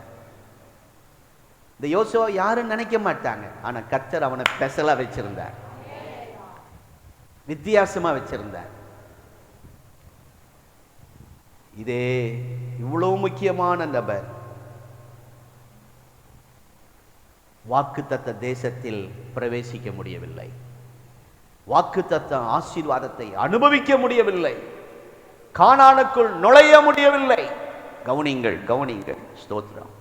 இந்த யோசுவா யாரும் நினைக்க மாட்டாங்க, ஆனா கர்த்தர் அவனை ஸ்பெஷலா வச்சிருந்தார், வித்தியாசமா வச்சிருந்தார். இதே இவ்வளவு முக்கியமான நபர் வாக்குத்தத்த தேசத்தில் பிரவேசிக்க முடியவில்லை, வாக்குத்தத்த ஆசீர்வாதத்தை அனுபவிக்க முடியவில்லை, கானானுக்குள் நுழைய முடியவில்லை. கவனிங்கள் கவனிங்கள், ஸ்தோத்திரம்.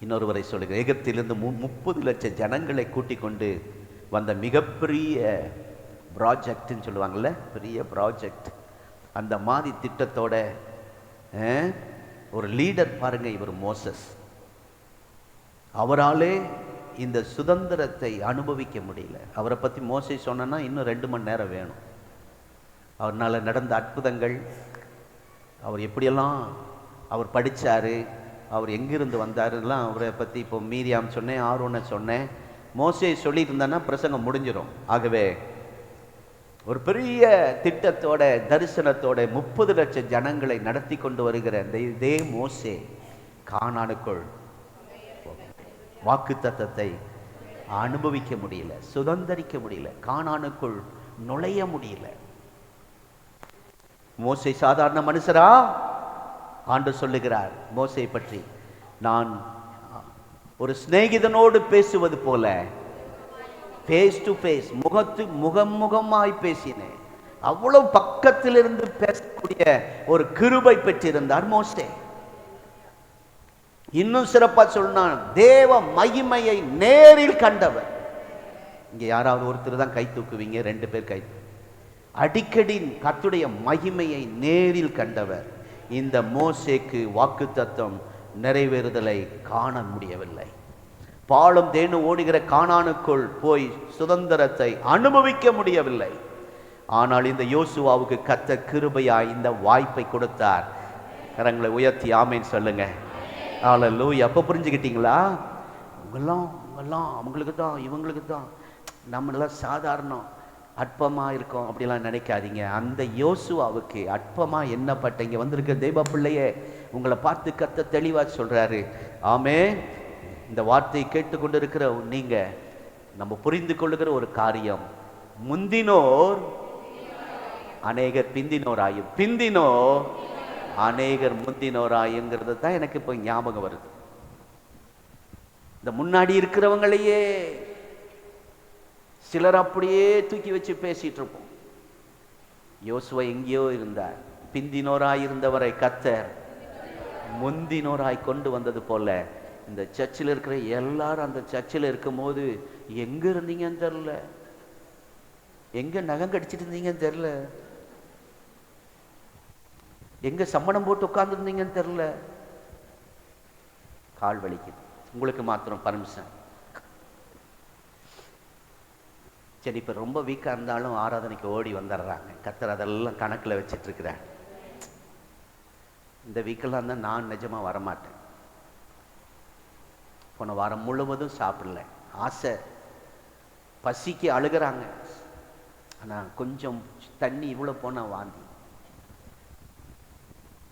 இன்னொருவரை சொல்லுங்க, எகிப்திலிருந்து 30 லட்சம் ஜனங்களை கூட்டிக் கொண்டு வந்த மிகப்பெரிய ப்ராஜெக்ட்னு சொல்லுவாங்கல்ல, பெரிய ப்ராஜெக்ட். அந்த மாதிரி திட்டத்தோட ஒரு லீடர் பாருங்க, இவர் மோசஸ். அவராலே இந்த சுதந்திரத்தை அனுபவிக்க முடியல. அவரை பற்றி மோசே சொன்னா இன்னும் 2 மணி நேரம் வேணும். அவரால் நடந்த அற்புதங்கள், அவர் எப்படியெல்லாம் அவர் படித்தார், அவர் எங்கிருந்து வந்தாருலாம் அவரை பற்றி இப்போ மீரியாம் சொன்னேன், ஆரோனை சொன்னேன். மோசே சொல்லிட்டு இருந்தான்னா பிரசங்கம் முடிஞ்சிடும். ஆகவே ஒரு பெரிய திட்டத்தோட தரிசனத்தோட 30 லட்சம் ஜனங்களை நடத்தி கொண்டு வருகிற இதே மோசே கானானுக்குள் வாக்குத்தத்தத்தை அனுபவிக்க முடியல, சுதந்தரிக்க முடியல, கானானுக்குள் நுழைய முடியல. மோசே சாதாரண மனுஷரா? ஆண்டவர் சொல்லுகிறார் மோசே பற்றி, நான் ஒரு சிநேகிதனோடு பேசுவது போல ஃபேஸ் டு ஃபேஸ், முகமாய் பேசினேன். அவ்வளவு பக்கத்திலிருந்து பேசக்கூடிய ஒரு கிருபை பெற்றிருந்தார் மோசே. இன்னும் சிறப்பா சொன்னான், தேவ மகிமையை நேரில் கண்டவர். இங்க யாராவது ஒருத்தர் தான் கை தூக்குவீங்க, 2 பேர் கை. அடிக்கடி கர்த்தருடைய மகிமையை நேரில் கண்டவர். இந்த மோசேக்கு வாக்குத்தத்தம் நிறைவேறுதலை காண முடியவில்லை. பாலும் தேனும் ஓடுகிற கானானுக்குள் போய் சுதந்திரத்தை அனுபவிக்க முடியவில்லை. ஆனால் இந்த யோசுவாவுக்கு கர்த்தர் கிருபையாய் இந்த வாய்ப்பை கொடுத்தார். கரங்களை உயர்த்தி ஆமேன் சொல்லுங்க. ஹல்லேலூயா. அப்போ புரிஞ்சுக்கிட்டீங்களா? அவங்கெல்லாம் அவங்களுக்கு தான், இவங்களுக்கு தான், நம்மளாம் சாதாரணம் அற்பமாக இருக்கும் அப்படிலாம் நினைக்காதீங்க. அந்த யோசுவாவுக்கு அற்பமாக எண்ணப்பட்ட இங்கே வந்திருக்க தெய்வ பிள்ளையே, உங்களை பார்த்து கர்த்தர் தெளிவாக சொல்கிறாரு. ஆமே, இந்த வார்த்தையை கேட்டுக்கொண்டு இருக்கிற நீங்கள் நம்ம புரிந்து கொள்ளுகிற ஒரு காரியம், முந்தினோர் அநேகர் பிந்தினோராயும், பிந்தினோர் அநேகர் முந்தினோராயுங்கிறது தான் எனக்கு இப்போ ஞாபகம் வருது. இந்த முன்னாடி இருக்கிறவங்களையே சிலர் அப்படியே தூக்கி வச்சு பேசிட்டு இருப்போம். யோசுவா எங்கேயோ இருந்தார். பிந்தினோராய் இருந்தவரை கர்த்தர் முந்தினோராய் கொண்டு வந்தது போல இந்த சர்ச்சில் இருக்கிற எல்லாரும் அந்த சர்ச்சில் இருக்கும் போது எங்க இருந்தீங்கன்னு தெரியல, எங்க நகம் கடிச்சிட்டு இருந்தீங்கன்னு தெரியல, எங்க சம்மணம் போட்டு உட்கார்ந்துருந்தீங்கன்னு தெரியல. கால் வலிக்குது, உங்களுக்கு மாத்திரம் பர்மிஷன். சரி, இப்போ ரொம்ப வீக்காக இருந்தாலும் ஆராதனைக்கு ஓடி வந்துடுறாங்க. கர்த்தர் அதெல்லாம் கணக்கில் வச்சிட்டு இருக்கிறார். இந்த வீக்கெல்லாம் தான் நான் நிஜமாக வரமாட்டேன். போன வாரம் முழுவதும் சாப்பிடல. ஆசை, பசிக்கு அழுகிறாங்க. ஆனால் கொஞ்சம் தண்ணி இவ்வளோ போனால் வாந்தி.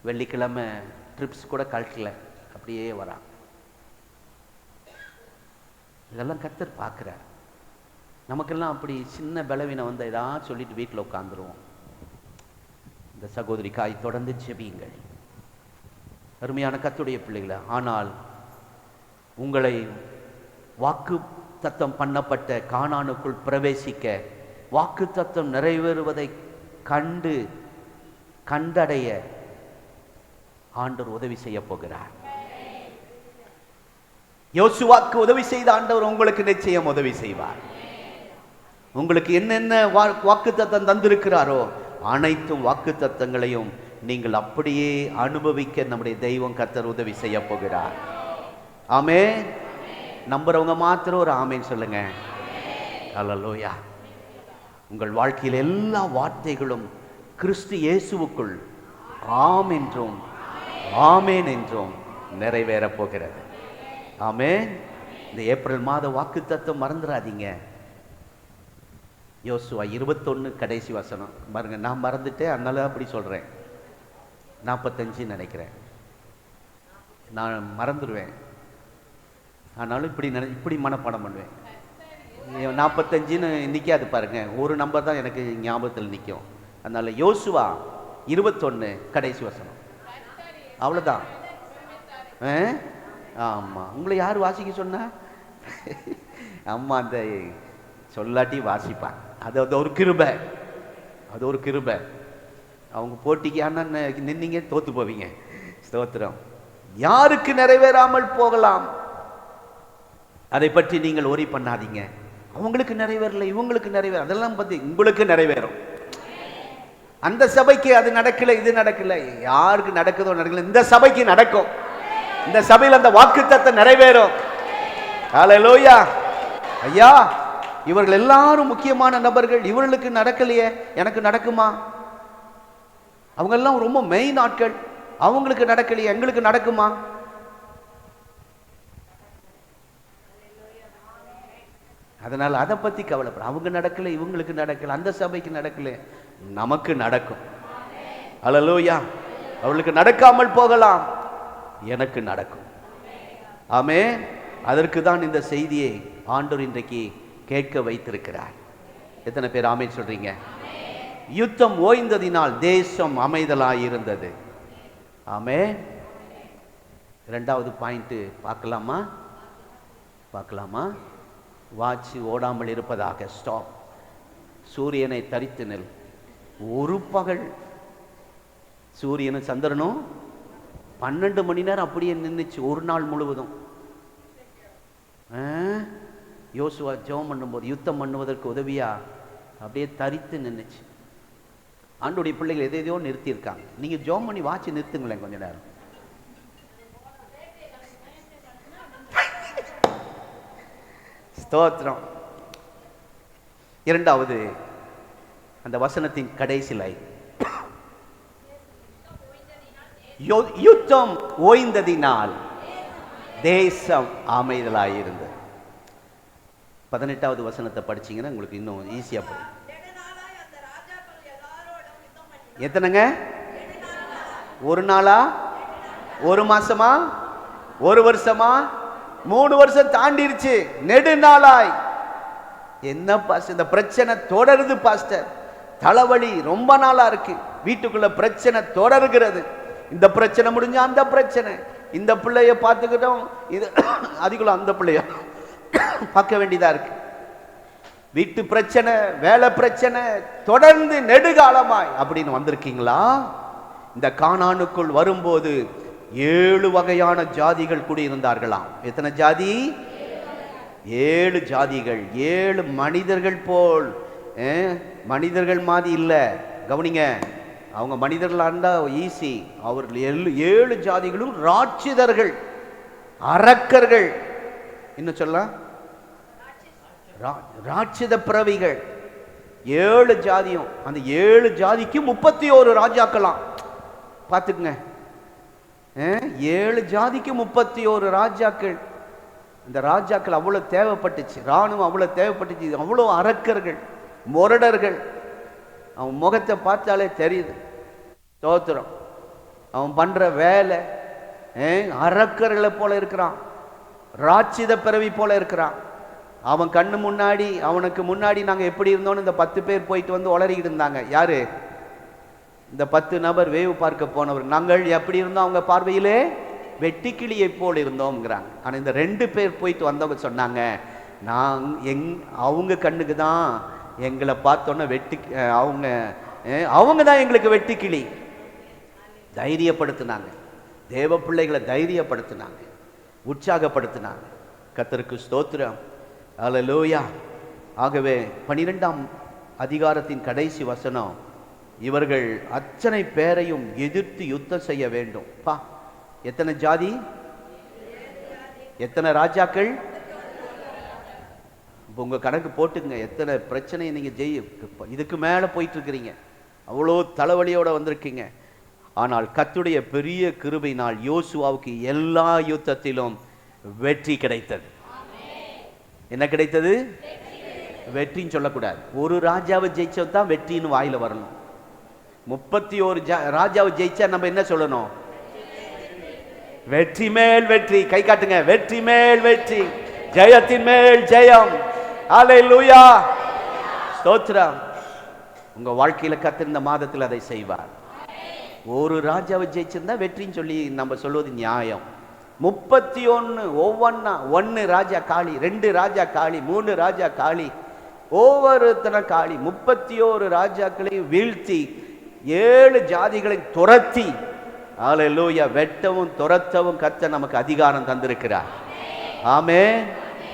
வெள்ளிக்கிழமை ட்ரிப்ஸ் கூட கழட்டல, அப்படியே வராங்க. இதெல்லாம் கர்த்தர் பார்க்குறார். நமக்கெல்லாம் அப்படி சின்ன பலவீனம் வந்து ஏதாவது சொல்லிட்டு வீட்டில் உட்காந்துருவோம். இந்த சகோதரிக்காய் தொடர்ந்து ஜெபியுங்கள் அருமையான கர்த்தருடைய பிள்ளைகளை. ஆனால் உங்களை வாக்கு தத்தம் பண்ணப்பட்ட கானானுக்குள் பிரவேசிக்க, வாக்கு தத்தம் நிறைவேறுவதை கண்டடைய ஆண்டவர் உதவி செய்ய போகிறார். யோசுவாக்கு உதவி செய்த ஆண்டவர் உங்களுக்கு நிச்சயம் உதவி செய்வார். உங்களுக்கு என்னென்ன வாக்குத்தத்தம் தந்திருக்கிறாரோ அனைத்தும் வாக்குத்தத்தங்களையும் நீங்கள் அப்படியே அனுபவிக்க நம்முடைய தெய்வம் கர்த்தர் உதவி செய்ய போகிறார். ஆமே. நம்புறவங்க மாத்திரம் ஒரு ஆமேன்னு சொல்லுங்க. ஹல்லேலூயா. உங்கள் வாழ்க்கையில் எல்லா வார்த்தைகளும் கிறிஸ்து இயேசுவுக்குள் ஆம் என்றும் ஆமேன் என்றும் நிறைவேறப் போகிறது. ஆமென். இந்த ஏப்ரல் மாத வாக்குத்தத்தம் மறந்துடாதீங்க. யோசுவா 21 கடைசி வசனம் பாருங்க. நான் மறந்துட்டேன், அதனால அப்படி சொல்றேன். 45 நினைக்கிறேன், நான் மறந்துடுவேன். ஆனாலும் இப்படி மனப்பாடம் பண்ணுவேன். 45ன்னு நிற்காது பாருங்க, ஒரு நம்பர் தான் எனக்கு ஞாபகத்தில் நிற்கும். அதனால யோசுவா 21 கடைசி வசனம், அவ்வளோதான். ஆமாம், உங்களை யார் வாசிக்க சொன்னா? அம்மா அந்த சொல்லாட்டி வாசிப்பாங்க. அது ஒரு கிருபை, அது ஒரு கிருபை. அவங்க போட்டிக்கு ஆனால் நின்னீங்க தோத்து போவீங்க. ஸ்தோத்திரம். யாருக்கு நிறைவேறாமல் போகலாம் அதை பற்றி நீங்கள் ஒரி பண்ணாதீங்க. அவங்களுக்கு நிறைவேறல, இவங்களுக்கு நிறைவேற, அதெல்லாம் பற்றி உங்களுக்கு நிறைவேறும். அந்த சபைக்கு அது நடக்கல, இது நடக்கல, யாருக்கு நடக்குதோ நடக்கல, இந்த சபைக்கு நடக்கும். இந்த சபையில் அந்த வாக்குத்தத்தம் நிறைவேறும். ஹல்லேலூயா. ஐயா, இவர்கள் எல்லாரும் முக்கியமான நபர்கள். இவர்களுக்கு நடக்கலையே, எனக்கு நடக்குமா? அவங்க எல்லாம் ரொம்ப மெயின் ஆட்கள். அவங்களுக்கு நடக்கலையே, எங்களுக்கு நடக்குமா? அதனால அதை பத்தி கவலைப்பட. அவங்க நடக்கல, இவங்களுக்கு நடக்கல, அந்த சபைக்கு நடக்கல, நமக்கு நடக்கும். ஹல்லேலூயா. அவளுக்கு நடக்காமல் போகலாம், எனக்கு நடக்கும். ஆமென். அதற்கு தான் இந்த செய்தியை ஆண்டவர் இன்றைக்கு கேட்க வைத்திருக்கிறார். எத்தனை பேர் ஆமென் சொல்றீங்க? யுத்தம் ஓய்ந்ததினால் தேசம் அமைதலாயிருந்தது. ஆமென். இரண்டாவது பாயிண்ட் பார்க்கலாமா? வாட்ச் ஓடாமல் இருப்பதாக. ஸ்டாப். சூரியனை தரித்து நெல். ஒரு பகல் சூரியனும் சந்திரனும் 12 மணி நேரம் அப்படியே நின்றுச்சு, ஒரு நாள் முழுவதும். யோசுவா ஜெபம் பண்ணும்போது யுத்தம் பண்ணுவதற்கு உதவியா அப்படியே தரித்து நின்றுச்சு. ஆண்டோடைய பிள்ளைகள் எதையோ நிறுத்தியிருக்காங்க. நீங்க ஜெபம் பண்ணி வாட்சி நிறுத்துங்களேன் கொஞ்ச நேரம். ஸ்தோத்திரம். இரண்டாவது அந்த வசனத்தின் கடைசி லைன், யுத்தம் ஓய்ந்ததினால் தேசம் அமைதலாயிருந்தது. 18வது வசனத்தை படிச்சீங்கன்னா உங்களுக்கு இன்னும் ஈஸியா போகும். எத்தனைங்க? ஒரு நாளா, ஒரு மாசமா, ஒரு வருஷமா, 3 வருஷம் தாண்டிருச்சு. நெடுநாளாய். என்ன பாஸ்டர் இந்த பிரச்சனை தொடருது பாஸ்டர்? தலைவலி ரொம்ப நாளா இருக்கு. வீட்டுக்குள்ள பிரச்சனை தொடர்கிறது. இந்த பிரச்சனை முடிஞ்சா அந்த பிரச்சனை, இந்த பிள்ளைய பார்த்துக்கிட்டோம், இது அதுக்குள்ள அந்த பிள்ளைய பார்க்க வேண்டியதா இருக்கு. வீட்டு பிரச்சனை, வேலை பிரச்சனை தொடர்ந்து நெடுகாலமாய் அப்படின்னு வந்திருக்கீங்களா? இந்த கானானுக்குள் வரும்போது 7 வகையான ஜாதிகள் கூடியிருந்தார்களாம். எத்தனை ஜாதி? 7 ஜாதிகள். 7 மனிதர்கள் போல். மனிதர்கள் மாதிரி இல்லை, கவனிங்க. அவங்க மனிதர்களாக இருந்தா ஈஸி. அவர்கள் 7 ஜாதிகளும் ராட்சிதர்கள், அரக்கர்கள், இன்னும் சொல்ல ராட்சித பிறவிகள். 7 ஜாதியும். அந்த 7 ஜாதிக்கு 31 ராஜாக்களாம். பார்த்துக்குங்க. 7 ஜாதிக்கு 31 ராஜாக்கள். இந்த ராஜாக்கள் அவ்வளவு தேவைப்பட்டுச்சு, ராணுவம் அவ்வளவு தேவைப்பட்டுச்சு. அவ்வளோ அரக்கர்கள், முரடர்கள். அவன் முகத்தை பார்த்தாலே தெரியுது. ஸ்தோத்திரம். அவன் பண்ற வேலை அரக்கர்களை போல இருக்கிறான், ராட்சித பிறவி போல இருக்கிறான். அவன் கண்ணு முன்னாடி, அவனுக்கு முன்னாடி நாங்க எப்படி இருந்தோம்னு இந்த 10 பேர் போயிட்டு வந்து உளறிக்கிட்டு இருந்தாங்க. யாரு? இந்த 10 நபர் வேவு பார்க்க போனவர். நாங்கள் எப்படி இருந்தோம் அவங்க பார்வையிலே? வெட்டி கிளியை போல் இருந்தோம்ங்கிறாங்க. ஆனா இந்த 2 பேர் போயிட்டு வந்தவங்க சொன்னாங்க, அவங்க கண்ணுக்கு தான் எங்களை பார்த்தோன்னா அவங்க தான் எங்களுக்கு வெட்டி கிளி. தைரியப்படுத்தினாங்க. தேவ பிள்ளைகளை தைரியப்படுத்தினாங்க, உற்சாகப்படுத்தினாங்க. கர்த்தருக்கு ஸ்தோத்திரம். அல்லேலூயா. ஆகவே 12ஆம் அதிகாரத்தின் கடைசி வசனம், இவர்கள் அத்தனை பேரையும் எதிர்த்து யுத்தம் செய்ய வேண்டும். எத்தனை ஜாதி, எத்தனை ராஜாக்கள்? உங்க கணக்கு போட்டுங்க, எத்தனை பிரச்சனையை நீங்க இதுக்கு மேல போயிட்டு இருக்கிறீங்க. அவ்வளோ தலைவலியோட வந்திருக்கீங்க. ஆனால் கர்த்தருடைய பெரிய கிருபையினால் யோசுவாவுக்கு எல்லா யுத்தத்திலும் வெற்றி கிடைத்தது. என்ன கிடைத்தது? வெற்றின்னு சொல்லக்கூடாது. ஒரு ராஜாவை ஜெயிச்சதான் வெற்றின்னு வாயில வரணும். 31 ராஜாவை ஜெயிச்சா நம்ம என்ன சொல்லணும்? வெற்றி மேல் வெற்றி. கை காட்டுங்க. வெற்றி மேல் வெற்றி, ஜெயத்தின் மேல் ஜெயம். அல்லேலூயா. ஸ்தோத்திரம். உங்க வாழ்க்கையில கர்த்தர் இந்த மாதத்தில் அதை செய்வார். ஒரு ராஜாவை ஜெயிச்சிருந்தா வெற்றின்னு சொல்லி நம்ம சொல்வது நியாயம். 31 ஒவ்வொன்னா, 1 ராஜா காளி, 2 ராஜா காளி, 3 ராஜா காளி, ஒவ்வொருத்தன காளி. 31 ராஜாக்களையும் வீழ்த்தி 7 ஜாதிகளை துரத்தி, அல்லேலூயா, வெட்டவும் துரத்தவும் கர்த்தர் நமக்கு அதிகாரம் தந்திருக்கிறார். ஆமென்.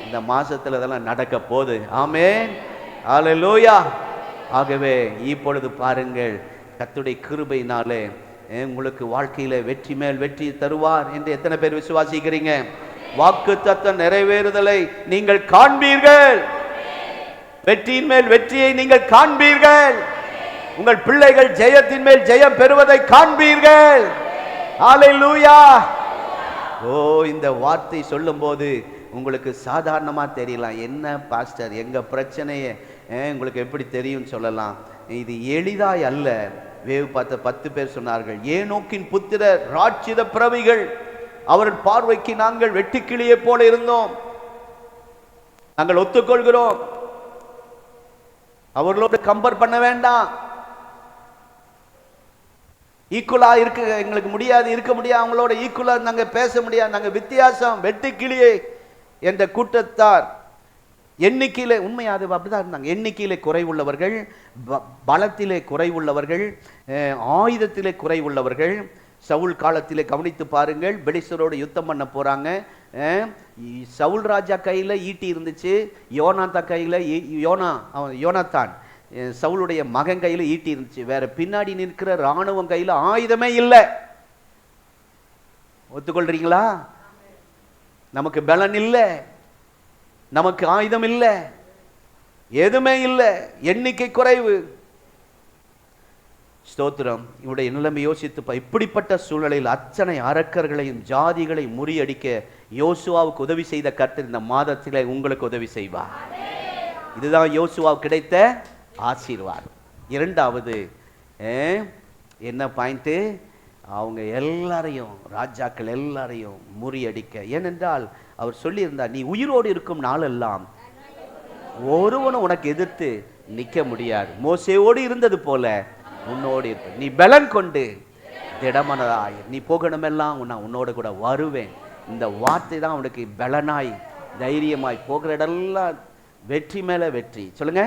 இந்த மாசத்துல அதெல்லாம் நடக்க போகுது. ஆமென். அல்லேலூயா. ஆகவே இப்பொழுது பாருங்கள், கர்த்தருடைய கிருபையினாலே உங்களுக்கு வாழ்க்கையில வெற்றி மேல் வெற்றி தருவார் என்று எத்தனை பேர் விசுவாசிக்கிறீங்க? வாக்குத்தத்தம் நிறைவேறுதலை நீங்கள் காண்பீர்கள். வெற்றியின் மேல் வெற்றியை நீங்கள் காண்பீர்கள். உங்கள் பிள்ளைகள் ஜெயத்தின் மேல் ஜெயம் பெறுவதை காண்பீர்கள். ஹல்லேலூயா. ஓ, இந்த வார்த்தை சொல்லும்போது உங்களுக்கு சாதாரணமா தெரியலாம். என்ன பாஸ்டர், எங்க பிரச்சனையை உங்களுக்கு எப்படி தெரியும் சொல்லலாம். இது எளிதாய் அல்ல. வேவு பார்த்த 10 பேர் சொன்னார்கள், ஏனோக்கின் புத்திரர் ராட்சித பிரவிகள், அவர்கள் பார்வைக்கு நாங்கள் வெட்டுக்கிளியை போல இருந்தோம். நாங்கள் ஒத்துக்கொள்கிறோம். அவர்களோடு கம்பேர் பண்ண வேண்டாம். ஈக்குவலா இருக்க எங்களுக்கு முடியாது, இருக்க முடியாது. அவங்களோட ஈக்குவலா நாங்க பேச முடியாது. நாங்க வித்தியாசம். வெட்டுக்கிளியை என்ற கூட்டத்தார் எண்ணிக்கையிலே, உண்மையாது அப்படிதான் இருந்தாங்க. எண்ணிக்கையிலே குறைவுள்ளவர்கள், பலத்திலே குறைவுள்ளவர்கள், ஆயுதத்திலே குறைவுள்ளவர்கள். சவுல் காலத்திலே கவனித்து பாருங்கள். பெலிஸ்தரோடு யுத்தம் பண்ண போறாங்க. சவுல் ராஜா கையில ஈட்டி இருந்துச்சு, யோனாத்தான் கையில யோனாத்தான் சவுளுடைய மகன் கையில ஈட்டி இருந்துச்சு. வேற பின்னாடி நிற்கிற ராணுவம் கையில ஆயுதமே இல்லை. ஒத்துக்கொள்றீங்களா? நமக்கு பலன் இல்லை, நமக்கு ஆயுதம் இல்லை, எதுவுமே இல்லை, எண்ணிக்கை குறைவு. ஸ்தோத்திரம். இவருடைய நிலைமை யோசித்து, இப்படிப்பட்ட சூழலில் அத்தனை அரக்கர்களையும் ஜாதிகளை முறியடிக்க யோசுவாவுக்கு உதவி செய்த கர்த்தர் இந்த மாதத்திலே உங்களுக்கு உதவி செய்வார். இதுதான் யோசுவாவுக்கு கிடைத்த ஆசீர்வாதம். இரண்டாவது என்ன பாயிண்ட்? அவங்க எல்லாரையும், ராஜாக்கள் எல்லாரையும் முறியடிக்க. ஏனென்றால் அவர் சொல்லியிருந்தார், நீ உயிரோடு இருக்கும் நாளெல்லாம் ஒருவனும் உனக்கு எதிர்த்து நிற்க முடியாது. மோசேயோடு இருந்தது போல உன்னோடு இருப்ப. நீ பலன் கொண்டு திடமனதாய் நீ போகணுமெல்லாம் நான் உன்னோடு கூட வருவேன். இந்த வார்த்தை தான் உனக்கு பலனாய் தைரியமாய் போகிற இடம்லாம் வெற்றி மேல வெற்றி. சொல்லுங்க,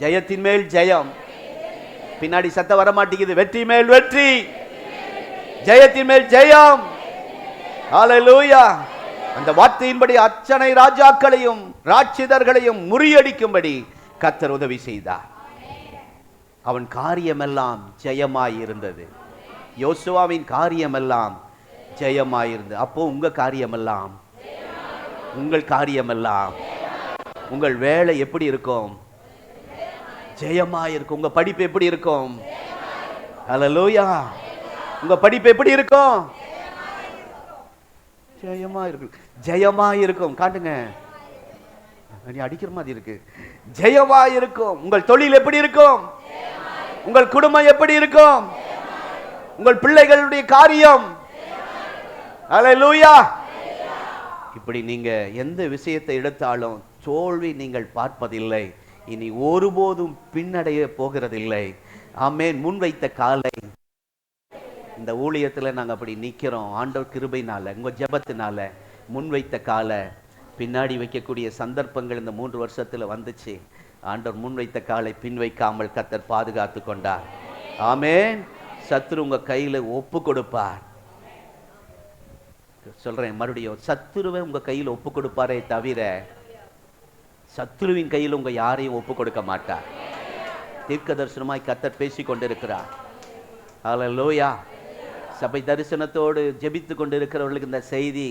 ஜெயத்தின் மேல் ஜெயம். பின்னாடி சத்தம் வர மாட்டேங்குது. வெற்றி மேல் வெற்றி, ஜெயத்தின் மேல் ஜெயம். ஹல்லேலூயா. அந்த வார்த்தையின்படி அத்தனை ராஜாக்களையும் ராட்சிதர்களையும் முறியடிக்கும்படி கர்த்தர் உதவி செய்தார். அவன் காரியமெல்லாம் ஜெயமாய் இருந்தது. யோசுவாவின் காரியமெல்லாம் ஜெயமாய் இருந்தது. அப்போ உங்க காரியமெல்லாம், உங்கள் காரியமெல்லாம், உங்கள் வேலை எப்படி இருக்கும்? ஜெயமாய் இருக்கும். உங்க படிப்பு எப்படி இருக்கும்? ஹல்லேலூயா. உங்க படிப்பு எப்படி இருக்கும்? ஜெயமா இருக்கும். ஜெயமா இருக்கும். காட்டுங்க, அடிக்கிற மாதிரி இருக்கு. ஜெயமா இருக்கும். உங்கள் தொழில் எப்படி இருக்கும்? உங்கள் குடும்பம் எப்படி இருக்கும்? உங்கள் பிள்ளைகளுடைய காரியம். ஹல்லேலூயா. இப்படி நீங்க எந்த விஷயத்தை எடுத்தாலும் தோல்வி நீங்கள் பார்ப்பதில்லை. இனி ஒருபோதும் பின்னடைய போகிறதில்லை. ஆமென். முன்வைத்த காலை இந்த ஊழியத்தில் நாங்கள் அப்படி நிற்கிறோம். ஆண்டவர் கிருபையினால, உங்க ஜெபத்தினால முன்வைத்த காலை பின்னாடி வைக்கக்கூடிய சந்தர்ப்பங்கள் இந்த 3 வருஷத்துல வந்துச்சு. ஆண்டவர் முன்வைத்த காலை பின் வைக்காமல் கர்த்தர் பாதுகாத்து கொண்டார். ஆமென். சத்துரு உங்க கையில ஒப்பு கொடுப்பார். சொல்றேன் மறுபடியும், சத்துருவை உங்க கையில் ஒப்பு கொடுப்பாரே தவிர சத்துருவின் கையில் உங்க யாரையும் ஒப்பு கொடுக்க மாட்டார். தீர்க்க தரிசனமாய் கர்த்தர் பேசி கொண்டிருக்கிறார். ஹல்லேலூயா. சபை தரிசனத்தோடு ஜெபித்து கொண்டிருக்கிறவர்களுக்கு இந்த செய்தி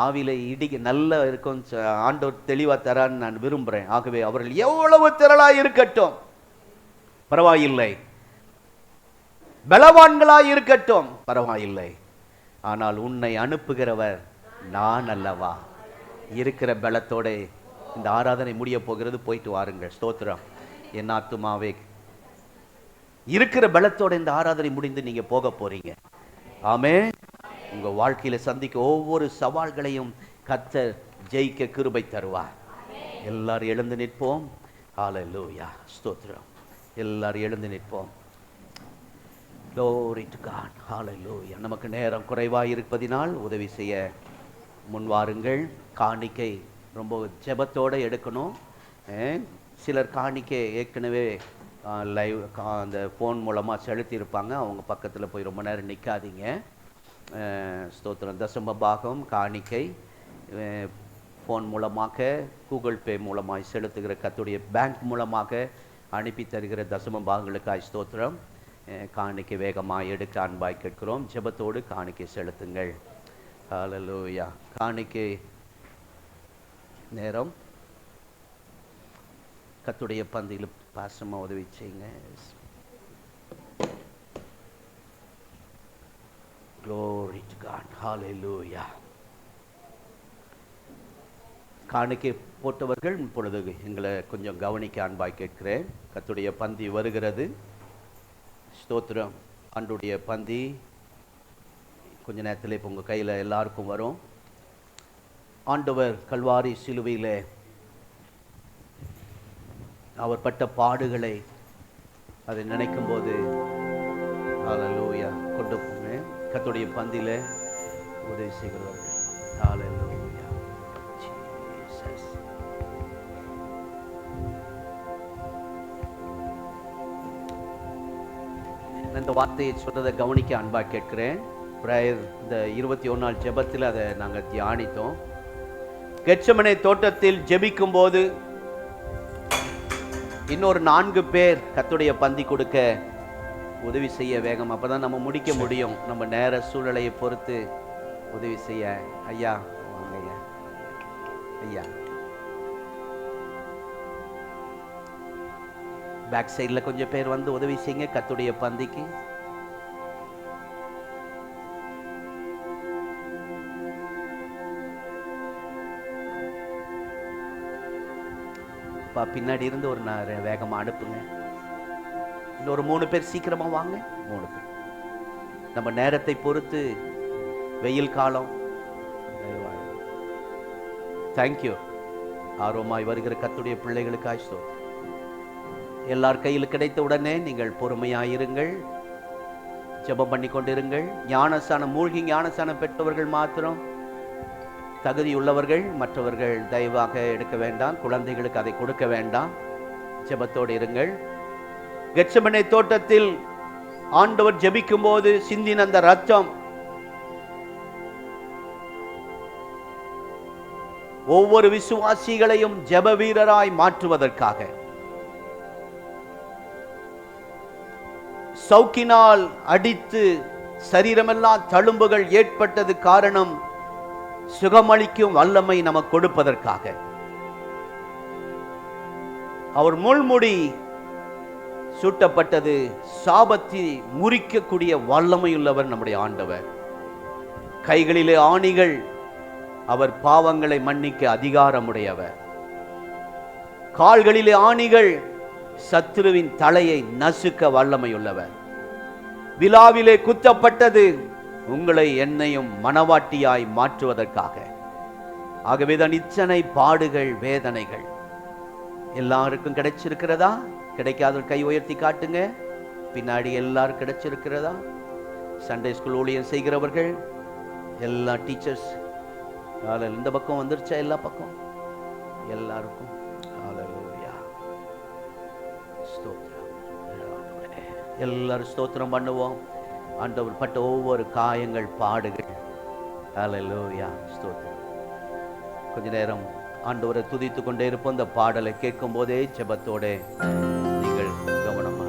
ஆவில இடிக்க நல்லா இருக்கும். ஆண்டவர் தெளிவா தரான்னு நான் விரும்புகிறேன். ஆகவே அவர்கள் எவ்வளவு திரளாய் இருக்கட்டும் பரவாயில்லை, பலவான்களாய் இருக்கட்டும் பரவாயில்லை, ஆனால் உன்னை அனுப்புகிறவர் நான் அல்லவா. இருக்கிற பலத்தோட இந்த ஆராதனை முடிய போகிறது. போயிட்டு வாருங்கள். ஸ்தோத்திரம். என் ஆத்துமாவே, இருக்கிற பலத்தோட இந்த ஆராதனை முடிந்து நீங்க போக போறீங்க. ஆமென். உங்க வாழ்க்கையில சந்திக்க ஒவ்வொரு சவால்களையும் கர்த்தர் ஜெயிக்க கிருபை தருவார். எல்லாரும் எழுந்து நிற்போம். ஹல்லேலூயா. ஸ்தோத்திரம். எல்லாரும் எழுந்து நிற்போம். Glory to God. ஹல்லேலூயா. நமக்கு நேரம் குறைவாக இருப்பதினால் உதவி செய்ய முன்வாருங்கள். காணிக்கை ரொம்ப ஜெபத்தோடு எடுக்கணும். சிலர் காணிக்கை ஏற்கனவே லைவ் அந்த ஃபோன் மூலமாக செலுத்தியிருப்பாங்க. அவங்க பக்கத்தில் போய் ரொம்ப நேரம் நிற்காதீங்க. ஸ்தோத்திரம். தசம பாகம் காணிக்கை ஃபோன் மூலமாக, கூகுள் பே மூலமாக செலுத்துகிற, கர்த்தருடைய பேங்க் மூலமாக அனுப்பி தருகிற தசம பாகங்களுக்காய் ஸ்தோத்திரம். காணிக்கை வேகமாக எடுக்க அன்பாய் கேட்கிறோம். ஜெபத்தோடு காணிக்கை செலுத்துங்கள். ஹல்லேலூயா. காணிக்கை நேரம். கர்த்தருடைய பந்தியில் பாசமா உதவி செய்யுங்க. Glory to God. Hallelujah. காணிக்கை போட்டவர்கள் இப்பொழுது எங்களை கொஞ்சம் கவனிக்க அன்பாய் கேட்கிறேன். கர்த்தருடைய பந்தி வருகிறது. ஸ்தோத்திரம். ஆண்டுடைய பந்தி கொஞ்ச நேரத்தில் இப்போ உங்கள் கையில் எல்லாருக்கும் வரும். ஆண்டவர் கல்வாரி சிலுவையில் அவர் பட்ட பாடுகளை அதை நினைக்கும் போது ஹல்லேலூயா கொண்டு போங்க. கர்த்தருடைய பந்தியில் உதவி செய்கிறவர்கள். ஹல்லேலூயா. ஜீசஸ். இந்த வார்த்தையை சொல்றதை கவனிக்க அன்பா கேட்கிறேன். பிரேயர் இந்த 21 நாள் ஜெபத்தில் அதை நாங்கள் தியானித்தோம். கெத்செமனே தோட்டத்தில் ஜெபிக்கும் போது இன்னொரு 4 பேர் கர்த்தருடைய பந்தி கொடுக்க உதவி செய்ய வேகம். அப்பதான் நம்ம முடிக்க முடியும். நம்ம நேர சூழ்நிலையை பொறுத்து உதவி செய்ய. ஐயா வாங்க ஐயா. ஐயா பேக் சைடில் கொஞ்சம் பேர் வந்து உதவி செய்யுங்க கர்த்தருடைய பந்திக்கு. பின்னாடி இருந்து ஒரு வேகமா அனுப்புங்க. இன்னொரு 3 பேர் சீக்கிரமா வாங்க. 3 பேர். நம்ம நேரத்தை பொறுத்து வெயில் காலம். தேங்க்யூ. ஆர்வமாய் வருகிற கர்த்தருடைய பிள்ளைகளுக்கு ஆசீர்வாதம். எல்லார் கையில் கிடைத்த உடனே நீங்கள் பொறுமையாயிருங்கள். ஜெபம் பண்ணி கொண்டிருங்கள். ஞானஸ்தானம் மூழ்கி ஞானஸ்தானம் பெற்றவர்கள் மாத்திரம் தகுதியுள்ளவர்கள், மற்றவர்கள் தயவாக எடுக்க வேண்டாம். குழந்தைகளுக்கு அதை கொடுக்க வேண்டாம். ஜெபத்தோடு இருங்கள். கெத்செமனே தோட்டத்தில் ஆண்டவர் ஜெபிக்கும் போது சிந்தின அந்த ரத்தம் ஒவ்வொரு விசுவாசிகளையும் ஜெப வீரராய் மாற்றுவதற்காக, சவுக்கினால் அடித்து சரீரமெல்லாம் தழும்புகள் ஏற்பட்டது காரணம் சுகமளிக்கும் வல்லமை நமக்கு கொடுப்பதற்காக. அவர் முள்முடி சூட்டப்பட்டது சாபத்தை முறிக்கக்கூடிய வல்லமையுள்ளவர் நம்முடைய ஆண்டவர். கைகளிலே ஆணிகள். அவர் பாவங்களை மன்னிக்க அதிகாரமுடையவர். கால்களிலே ஆணிகள். சத்துருவின் தலையை நசுக்க வல்லமையுள்ளவர். விலாவிலே குத்தப்பட்டது உங்களை என்னையும் மனவாட்டியாய் மாற்றுவதற்காக. ஆகவேதான் இத்தனை பாடுகள், வேதனைகள். எல்லாருக்கும் கிடைச்சிருக்கிறதா? கிடைக்காத கை உயர்த்தி காட்டுங்க. பின்னாடி எல்லாரும் கிடைச்சிருக்கிறதா? சண்டே ஸ்கூல் ஊழியம் செய்கிறவர்கள், எல்லா டீச்சர்ஸ் இந்த பக்கம் வந்துருச்சா? எல்லா பக்கம் எல்லாருக்கும் ஹல்லேலூயா. ஸ்தோத்திரம். எல்லாரும் ஸ்தோத்திரம் பண்ணுவோம். ஆண்டவர் பட்ட ஒவ்வொரு காயங்கள், பாடுகள். ஹல்லேலூயா. ஸ்தோத்திரம். கொஞ்ச நேரம் ஆண்டவரை துதித்து கொண்டே இருப்போம். இந்த பாடலை கேட்கும் போதே ஜெபத்தோட நீங்கள் கவனமா.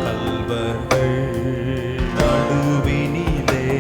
கல்வர்கள் நடுவினிலே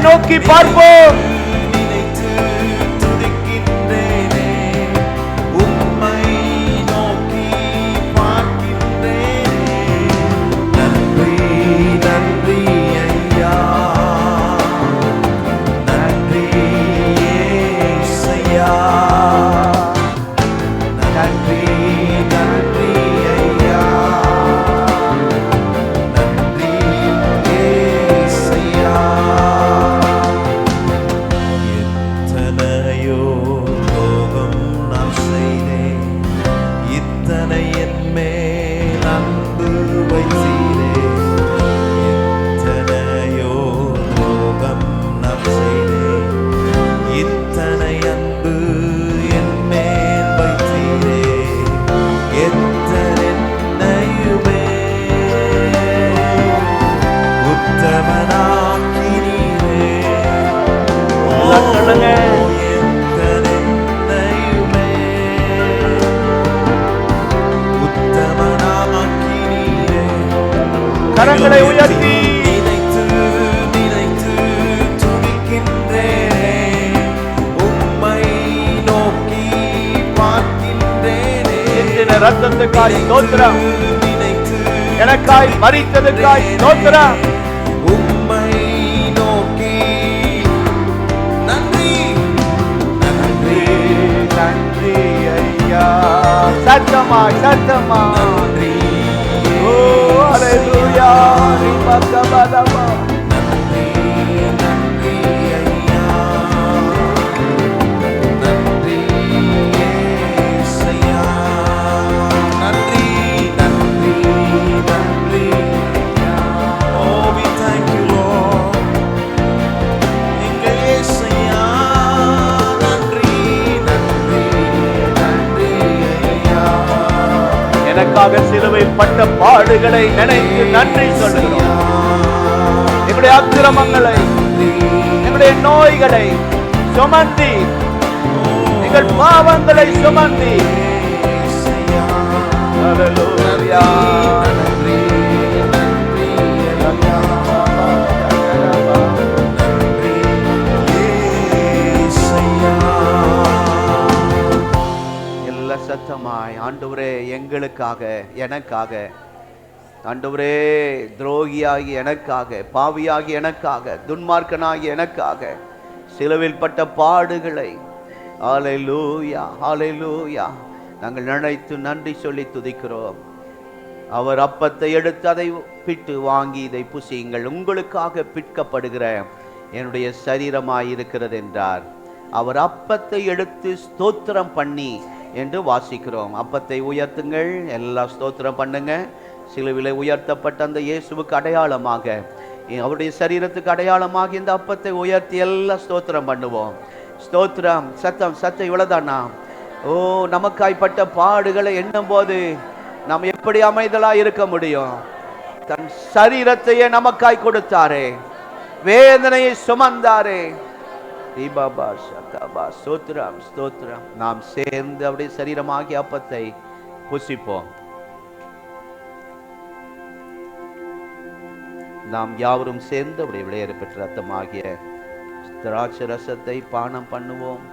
நோக்கி பார்ப்போம். கரங்களை உயர்த்தி ரத்தத்துக்காய் ஸ்தோத்திரம், எனக்காய் மரித்ததுக்காய் ஸ்தோத்திரம். உம்மை நோக்கி நன்றி நன்றி நன்றி ஐயா. சத்தமாய் சத்தமாய் ஓ ஹalleluya ரிபகபதபா. நன்றி நன்றி ஐயா, நன்றி இயேசையா, நன்றி நன்றி நன்றி ஐயா. Oh, we thank you Lord. எங்க இயேசையா, நன்றி நன்றி நன்றி ஐயா. எனக்காக சிலுவையில் பட்ட பாடுகளை நினைத்து நன்றி சொல்லுகிறோம். எங்களுடைய அக்கிரமங்களை, எங்களுடைய நோய்களை சுமந்தி, எங்கள் பாவங்களை சுமந்தி. ஹalleluya. நன்றி நன்றி ஐயா, நன்றி இயேசையா. எல்லா சத்தமாய் ஆண்டவரே எங்களுக்காக, எனக்காக, ஆண்டவரே துரோகியாகி எனக்காக, பாவியாகி எனக்காக, துன்மார்க்கனாகி எனக்காக சிலுவையில் பட்ட பாடுகளை ஹalleluya ஹalleluya நாங்கள் நினைத்து நன்றி சொல்லி துதிக்கிறோம். அவர் அப்பத்தை எடுத்து அதை பிட்டு வாங்கி இதை புசியுங்கள், உங்களுக்காக பிற்கப்படுகிற என்னுடைய சரீரமாய் இருக்கிறது என்றார். அவர் அப்பத்தை எடுத்து ஸ்தோத்திரம் பண்ணி என்று வாசிக்கிறோம். அப்பத்தை உயர்த்துங்கள், எல்லாம் ஸ்தோத்திரம் பண்ணுங்க. சிலுவிலே உயர்த்தப்பட்ட அந்த இயேசுவுக்கு அடையாளமாக, அவருடைய சரீரத்துக்கு அடையாளமாக இந்த அப்பத்தை உயர்த்தி எல்லாம் ஸ்தோத்திரம் பண்ணுவோம். ஸ்தோத்திரம். சத்தம் இவ்வளவுதானா? ஓ, நமக்காய்ப்பட்ட பாடுகளை எண்ணும் போது நாம் எப்படி அமைதலா இருக்க முடியும்? தன் சரீரத்தையே நமக்காய் கொடுத்தாரே, வேதனையை சுமந்தாரே. ஸ்தோத்திரம் ஸ்தோத்திரம். நாம் சேர்ந்து அவருடைய சரீரமாகிய அப்பத்தை புசிப்போம். நாம் யாவரும் சேர்ந்து அவருடைய விளையாட பெற்ற ரத்தமாகிய திராட்சை ரசத்தை பானம் பண்ணுவோம்.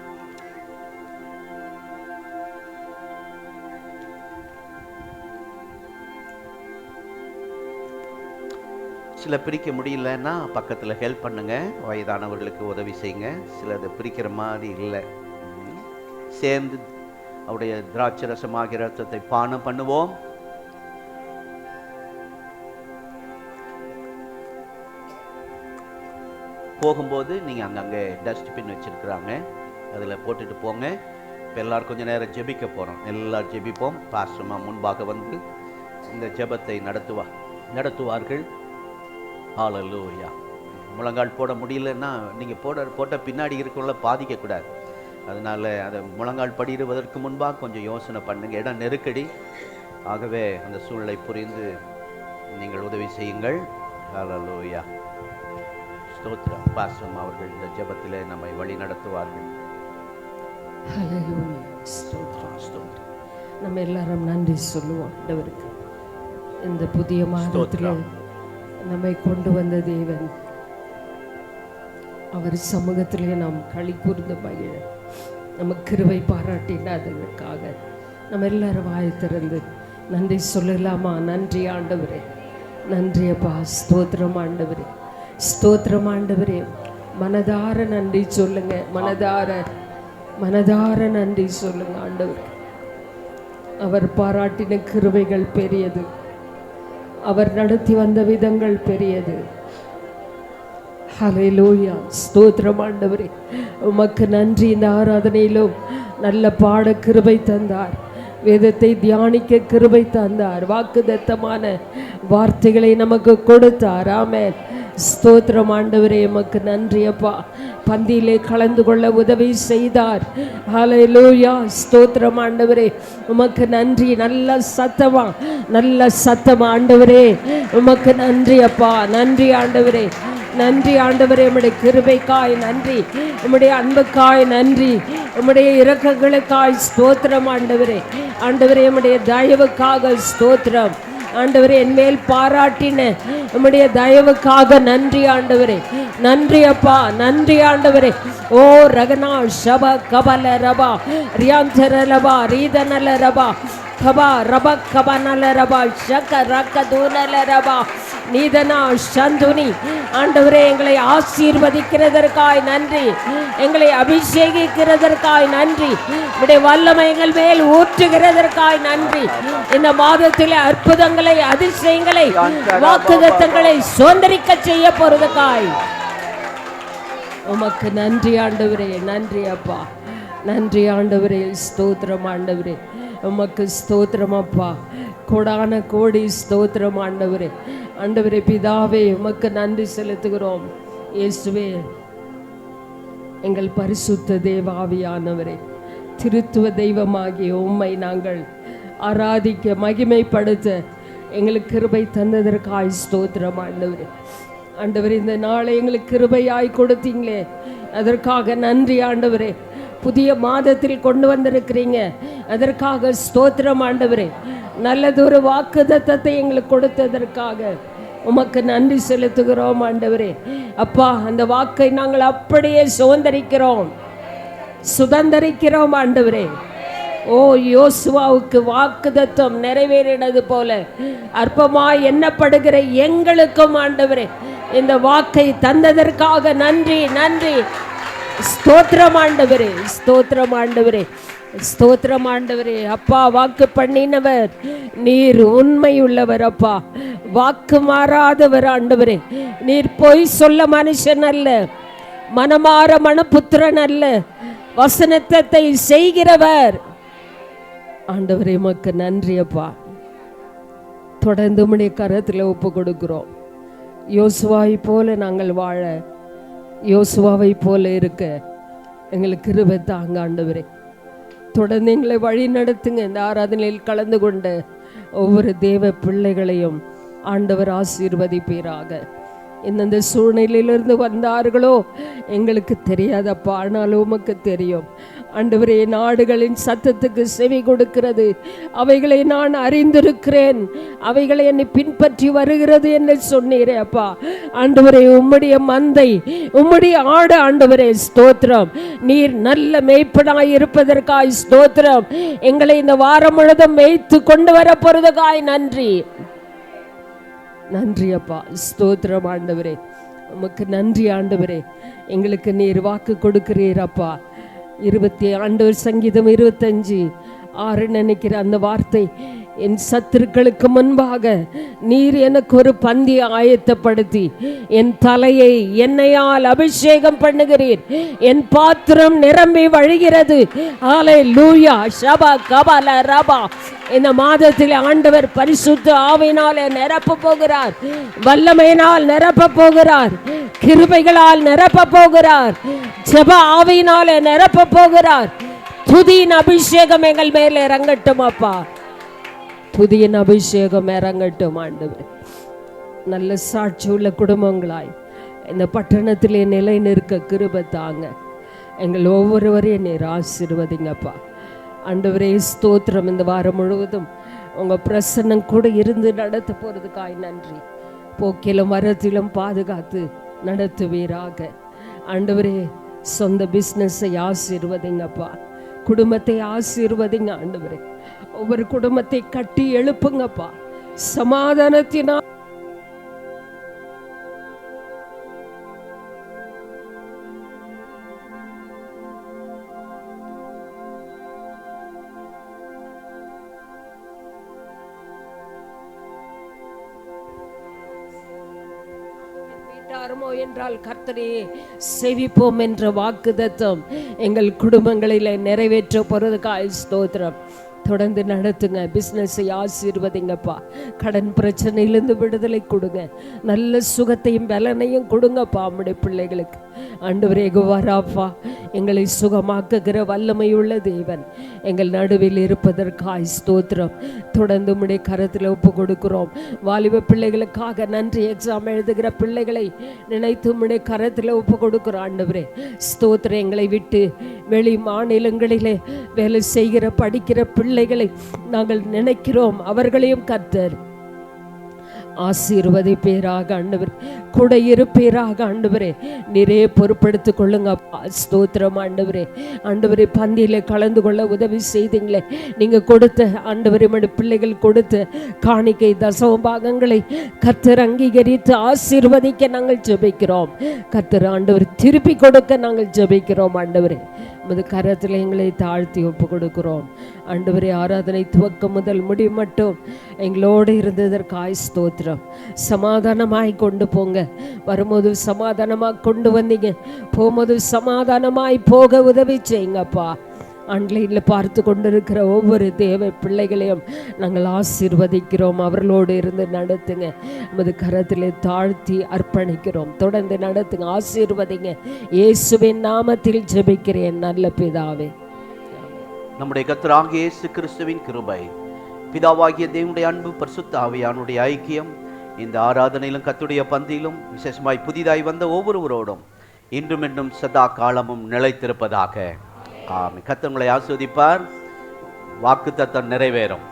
சில பிரிக்க முடியலன்னா பக்கத்தில் ஹெல்ப் பண்ணுங்க, வயதானவர்களுக்கு உதவி செய்யுங்க. சிலது பிரிக்கிற மாதிரி இல்லை. சேர்ந்து அவருடைய திராட்சை ரசமாகிய ரத்தத்தை பானம் பண்ணுவோம். போகும்போது நீங்கள் அங்கங்கே டஸ்ட்பின் வச்சுருக்குறாங்க, அதில் போட்டுட்டு போங்க. இப்போ எல்லோரும் கொஞ்சம் நேரம் ஜெபிக்க போகிறோம். எல்லோரும் ஜெபிப்போம். பாஸ்டர்மா முன்பாக வந்து இந்த ஜெபத்தை நடத்துவார்கள். ஹல்லேலூயா. முழங்கால் போட முடியலன்னா நீங்கள் போட்ட பின்னாடி இருக்கவங்கள பாதிக்கக்கூடாது. அதனால் அதை முழங்கால் படிடுவதற்கு முன்பாக கொஞ்சம் யோசனை பண்ணுங்கள். இடம் நெருக்கடி. ஆகவே அந்த சூழ்நிலை புரிந்து நீங்கள் உதவி செய்யுங்கள். ஹல்லேலூயா. ஸ்தோத்திரம். பாஸ்டர் அவர்கள் இந்த ஜெபத்திலே நம்மை வழி நடத்துவார்கள். ஹல்லேலூயா. ஸ்தோத்திரம் ஸ்தோத்திரம். நம்ம எல்லாரும் நன்றி சொல்லுவோம் ஆண்டவருக்கு. இந்த புதிய மாதத்தில் நம்மை கொண்டு வந்த தேவன் அவர் சமூகத்திலே நாம் களி கூர்ந்து மகிழ நம்ம கிருபை பாராட்டினதற்காக நம்ம எல்லாரும் வாய் திறந்து நன்றி சொல்லலாமா? நன்றி ஆண்டவரே, நன்றி அப்பா, ஸ்தோத்திரம் ஆண்டவரே, ஸ்தோத்திரம் ஆண்டவரே. மனதார நன்றி சொல்லுங்க, மனதார நன்றி சொல்லுங்க ஆண்டவர். அவர் பாராட்டின கிருபைகள் பெரியது, அவர் நடத்தி வந்த விதங்கள் பெரியது. ஹல்லேலூயா, ஸ்தோத்திரம் ஆண்டவரே, உமக்கு நன்றி. இந்த ஆராதனையிலும் நல்ல பாட கிருபை தந்தார், வேதத்தை தியானிக்க கிருபை தந்தார், வாக்குத்தத்தமான வார்த்தைகளை நமக்கு கொடுத்தார். ஆமென், ஸ்தோத்திரம் ஆண்டவரே, உமக்கு நன்றி அப்பா. பந்தியிலே கலந்து கொள்ள உதவி செய்தார். ஹல்லேலூயா, ஸ்தோத்திரம் ஆண்டவரே, உமக்கு நன்றி. நல்ல சத்தமா ஆண்டவரே, உமக்கு நன்றி அப்பா. நன்றி ஆண்டவரே, நன்றி ஆண்டவரே. உம்முடைய கிருபைக்காய் நன்றி, உம்முடைய அன்புக்காய் நன்றி, உம்முடைய இரக்கங்களுக்காய் ஸ்தோத்திரம் ஆண்டவரே. ஆண்டவரே, உம்முடைய தயவுக்காக ஸ்தோத்திரம் ஆண்டவரே. என் மேல் பாராட்டின உம்முடைய தயவுக்காக நன்றி ஆண்டவரே. நன்றி அப்பா, நன்றி ஆண்டவரே. ஓ ரகனா ஷப கபல ரபா ரியாந்தர ரபா ரீதனல ரபா கபா ரப கபனல ரபா ஷக ரக்க தூனல ரபா நீதனா சந்துனி. ஆண்டவரே, எங்களை ஆசீர்வதிக்கிறதற்காய் நன்றி, எங்களை அபிஷேகிக்கிறதற்காய் நன்றி, உடைய வல்லமை எங்கள் மேல் ஊற்றுகிறதற்காய் நன்றி. இந்த மாதத்தில் அற்புதங்களை, அதிசயங்களை, வாக்குத்தத்தங்களை சுதந்திரிக்க செய்ய போறதுக்காய் உமக்கு நன்றி ஆண்டவரே. நன்றி அப்பா, நன்றி ஆண்டவரே, ஸ்தோத்திரம் ஆண்டவரே, உமக்கு ஸ்தோத்திரம் அப்பா. கோடான கோடி ஸ்தோத்திரம் ஆண்டவரே. ஆண்டவரே பிதாவே, உமக்கு நன்றி செலுத்துகிறோம். இயேசுவே, எங்கள் பரிசுத்த தேவாவியானவரே, திருத்துவ தெய்வமாகிய உம்மை நாங்கள் ஆராதிக்க, மகிமைப்படுத்த எங்களுக்கு கிருபை தந்ததற்காய் ஸ்தோத்திரம் ஆண்டவரே. ஆண்டவரே, இந்த நாளை எங்களுக்கு கிருபையாய் கொடுத்தீங்களே, அதற்காக நன்றி ஆண்டவரே. புதிய மாதத்தில் கொண்டு வந்திருக்கிறீங்க, அதற்காக ஸ்தோத்திரம் ஆண்டவரே. நல்லதொரு வாக்குத்தத்தத்தை எங்களுக்கு கொடுத்ததற்காக உமக்கு நன்றி செலுத்துகிறோம் ஆண்டவரே. அப்பா, அந்த வாக்கை நாங்கள் அப்படியே சுதந்தரிக்கிறோம் ஆண்டவரே. ஓ, யோசுவாவுக்கு வாக்குத்தத்தம் நிறைவேறினது போல அற்பமாய் எண்ணப்படுகிற எங்களுக்கும் ஆண்டவரே இந்த வாக்கை தந்ததற்காக நன்றி, நன்றி. ஸ்தோத்திரம் ஆண்டவரே, ஸ்தோத்திரம் ஆண்டவரே, ஸ்தோத்திரம் ஆண்டவரே. அப்பா, வாக்கு பண்ணினவர் நீர், உண்மை உள்ளவர் அப்பா, வாக்கு மாறாதவர் ஆண்டவரே. நீர் பொய் சொல்ல மனுஷன் அல்ல, மனமாற மனபுத்திரன் அல்ல, வசனத்தை செய்கிறவர் ஆண்டவரே. உமக்கு நன்றி அப்பா. தொடர்ந்து உம்முடைய கரத்தில் ஒப்பு கொடுக்கிறோம். யோசுவாவை போல நாங்கள் வாழ, யோசுவாவை போல இருக்க எங்களுக்கு கிருபை தாங்க ஆண்டவரே. தொடர்ந்து எங்களை வழி நடத்துங்க. இந்த ஆராதனையில் கலந்து கொண்ட ஒவ்வொரு தேவ பிள்ளைகளையும் ஆண்டவர் ஆசீர்வதிப்பீராக. எந்தெந்த சூழ்நிலையிலிருந்து வந்தார்களோ எங்களுக்கு தெரியாதப்பா, ஆனாலும் உமக்கு தெரியும் ஆண்டவரே. நாடுகளின் சத்தத்துக்கு செவி கொடுக்கிறது, அவைகளை நான் அறிந்திருக்கிறேன், அவைகளை என்னை பின்பற்றி வருகிறது என்று சொன்னீரே அப்பா. ஆண்டவரே, உம்முடைய மந்தை, உம்முடைய ஆடு ஆண்டவரே, ஸ்தோத்திரம். நீர் நல்ல மேய்ப்பனாய் இருப்பதற்காய் ஸ்தோத்திரம். எங்களை இந்த வாரம் முழுதும் மேய்த்து கொண்டு வர போறதுக்காய் நன்றி, நன்றி அப்பா. ஸ்தோத்திரம் ஆண்டவரே, உமக்கு நன்றி ஆண்டவரே. எங்களுக்கு நீர் வாக்கு கொடுக்கிறீர் அப்பா. ஆண்டவர் சங்கீதம் 25:6 நினைக்கிற அந்த வார்த்தை, என் சத்துருக்களுக்கு முன்பாக நீர் எனக்கு ஒரு பந்தி ஆயத்தப்படுத்தி என் தலையை எண்ணெயால் அபிஷேகம் பண்ணுகிறீர், என் பாத்திரம் நிரம்பி வழிகிறது. ஹல்லேலூயா, ஷபா கபல ரபா. இந்த மாதத்தில் ஆண்டவர் பரிசுத்த ஆவியினாலே நிரப்ப போகிறார், வல்லமையினால் நிரப்ப போகிறார், கிருபைகளால் நிரப்ப போகிறார், ஜெப ஆவியினாலே நிரப்ப போகிறார். துதியின் அபிஷேகம் எங்கள் மேலே இறங்கட்டும் அப்பா, புதிய அபிஷேகம் இறங்கட்டும் ஆண்டவர். நல்ல சாட்சி உள்ள குடும்பங்களாய் இந்த பட்டணத்திலே நிலை நிற்க கிருபை தாங்க. எங்கள் ஒவ்வொருவரையும் நீர் ஆசீர்வதிங்கப்பா ஆண்டவரே. ஸ்தோத்திரம். இந்த வாரம் முழுவதும் உங்கள் பிரசன்னம் கூட இருந்து நடத்த போகிறதுக்காய் நன்றி. போக்கிலும் வரத்திலும் பாதுகாத்து நடத்துவீராக ஆண்டவரே சொந்த பிஸ்னஸை ஆசீர்வதிங்கப்பா, குடும்பத்தை ஆசீர்வதிங்க ஆண்டவரே. ஒவ்வொரு குடும்பத்தை கட்டி எழுப்புங்கப்பா சமாதானத்தினால். என்றால் கர்த்தரே செவிப்போம் என்ற வாக்குத்தத்தம் எங்கள் குடும்பங்களில் நிறைவேற்ற போறதுக்காக ஸ்தோத்திரம். தொடர்ந்து நடத்துங்க, பிஸ்னஸை ஆசீர்வதிங்கப்பா, கடன் பிரச்சனையிலிருந்து விடுதலை கொடுங்க, நல்ல சுகத்தையும் பலனையும் கொடுங்கப்பா நம்முடைய பிள்ளைகளுக்கு. ஆண்டவரே யெகோவா எங்களை சுகமாக்குகிற வல்லமையுள்ள தேவன் எங்கள் நடுவில் இருப்பதற்காய் ஸ்தோத்திரம். தொடர்ந்து உம்முடைய கரத்தில் ஒப்பு கொடுக்கிறோம். வாலிப பிள்ளைகளுக்காக நன்றி. எக்ஸாம் எழுதுகிற பிள்ளைகளை நினைத்து உம்முடைய கரத்தில் ஒப்பு கொடுக்கிறோம் ஆண்டவரே ஸ்தோத்திரம். எங்களை விட்டு வெளி மாநிலங்களிலே வேலை செய்கிற படிக்கிற பிள்ளைகளை நாங்கள் நினைக்கிறோம். அவர்களையும் கர்த்தர் ஆசீர்வதிப்பீராக ஆண்டவர், கூட இருப்பீராக ஆண்டவரே. நிறைய பொறுப்படுத்திக் கொள்ளுங்க ஸ்தோத்திரம் ஆண்டவரே. ஆண்டவரே பந்தியில கலந்து கொள்ள உதவி செய்தீங்களே, நீங்க கொடுத்த ஆண்டவரே பிள்ளைகள் கொடுத்த காணிக்கை தசம பாகங்களை கர்த்தர் அங்கீகரித்து ஆசீர்வதிக்க நாங்கள் ஜெபிக்கிறோம். கர்த்தர் ஆண்டவர் திருப்பி கொடுக்க நாங்கள் ஜெபிக்கிறோம் ஆண்டவரே. உமது கரத்தில் எங்களை தாழ்த்தி ஒப்பு கொடுக்கிறோம் ஆண்டவரே. ஆராதனை துவக்கம் முதல் முடி மட்டும் எங்களோடு இருந்ததற்காய் ஸ்தோத்திரம். சமாதானமாய் கொண்டு போங்க, வரும்போது சமாதானமாக கொண்டு வந்தீங்க, போகும்போது சமாதானமாய் போக உதவி செய்யுங்கப்பா. ஆன்லைனில் பார்த்து கொண்டிருக்கிற ஒவ்வொரு தேவ பிள்ளைகளையும் நாங்கள் ஆசீர்வதிக்கிறோம். அவர்களோடு இருந்து நடத்துங்க, நமது கரத்தில் தாழ்த்தி அர்ப்பணிக்கிறோம். தொடர்ந்து நடத்துங்க, ஆசீர்வதிங்க. இயேசுவின் நாமத்தில் ஜெபிக்கிறேன் நல்ல பிதாவே. நம்முடைய கர்த்தராகிய இயேசு கிறிஸ்துவின் கிருபை, பிதாவாகிய தேவனுடைய அன்பு, பரிசுத்த ஆவியானுடைய ஐக்கியம் இந்த ஆராதனையிலும் கர்த்தருடைய பந்தியிலும் விசேஷமாய் புதிதாய் வந்த ஒவ்வொருவரோடும் இன்றும் இன்னும் சதா காலமும் நிலைத்திருப்பதாக. ஆமென். கர்த்தர் உங்களை ஆசீர்வதிப்பார். வாக்குத்தத்தம் நிறைவேறும்.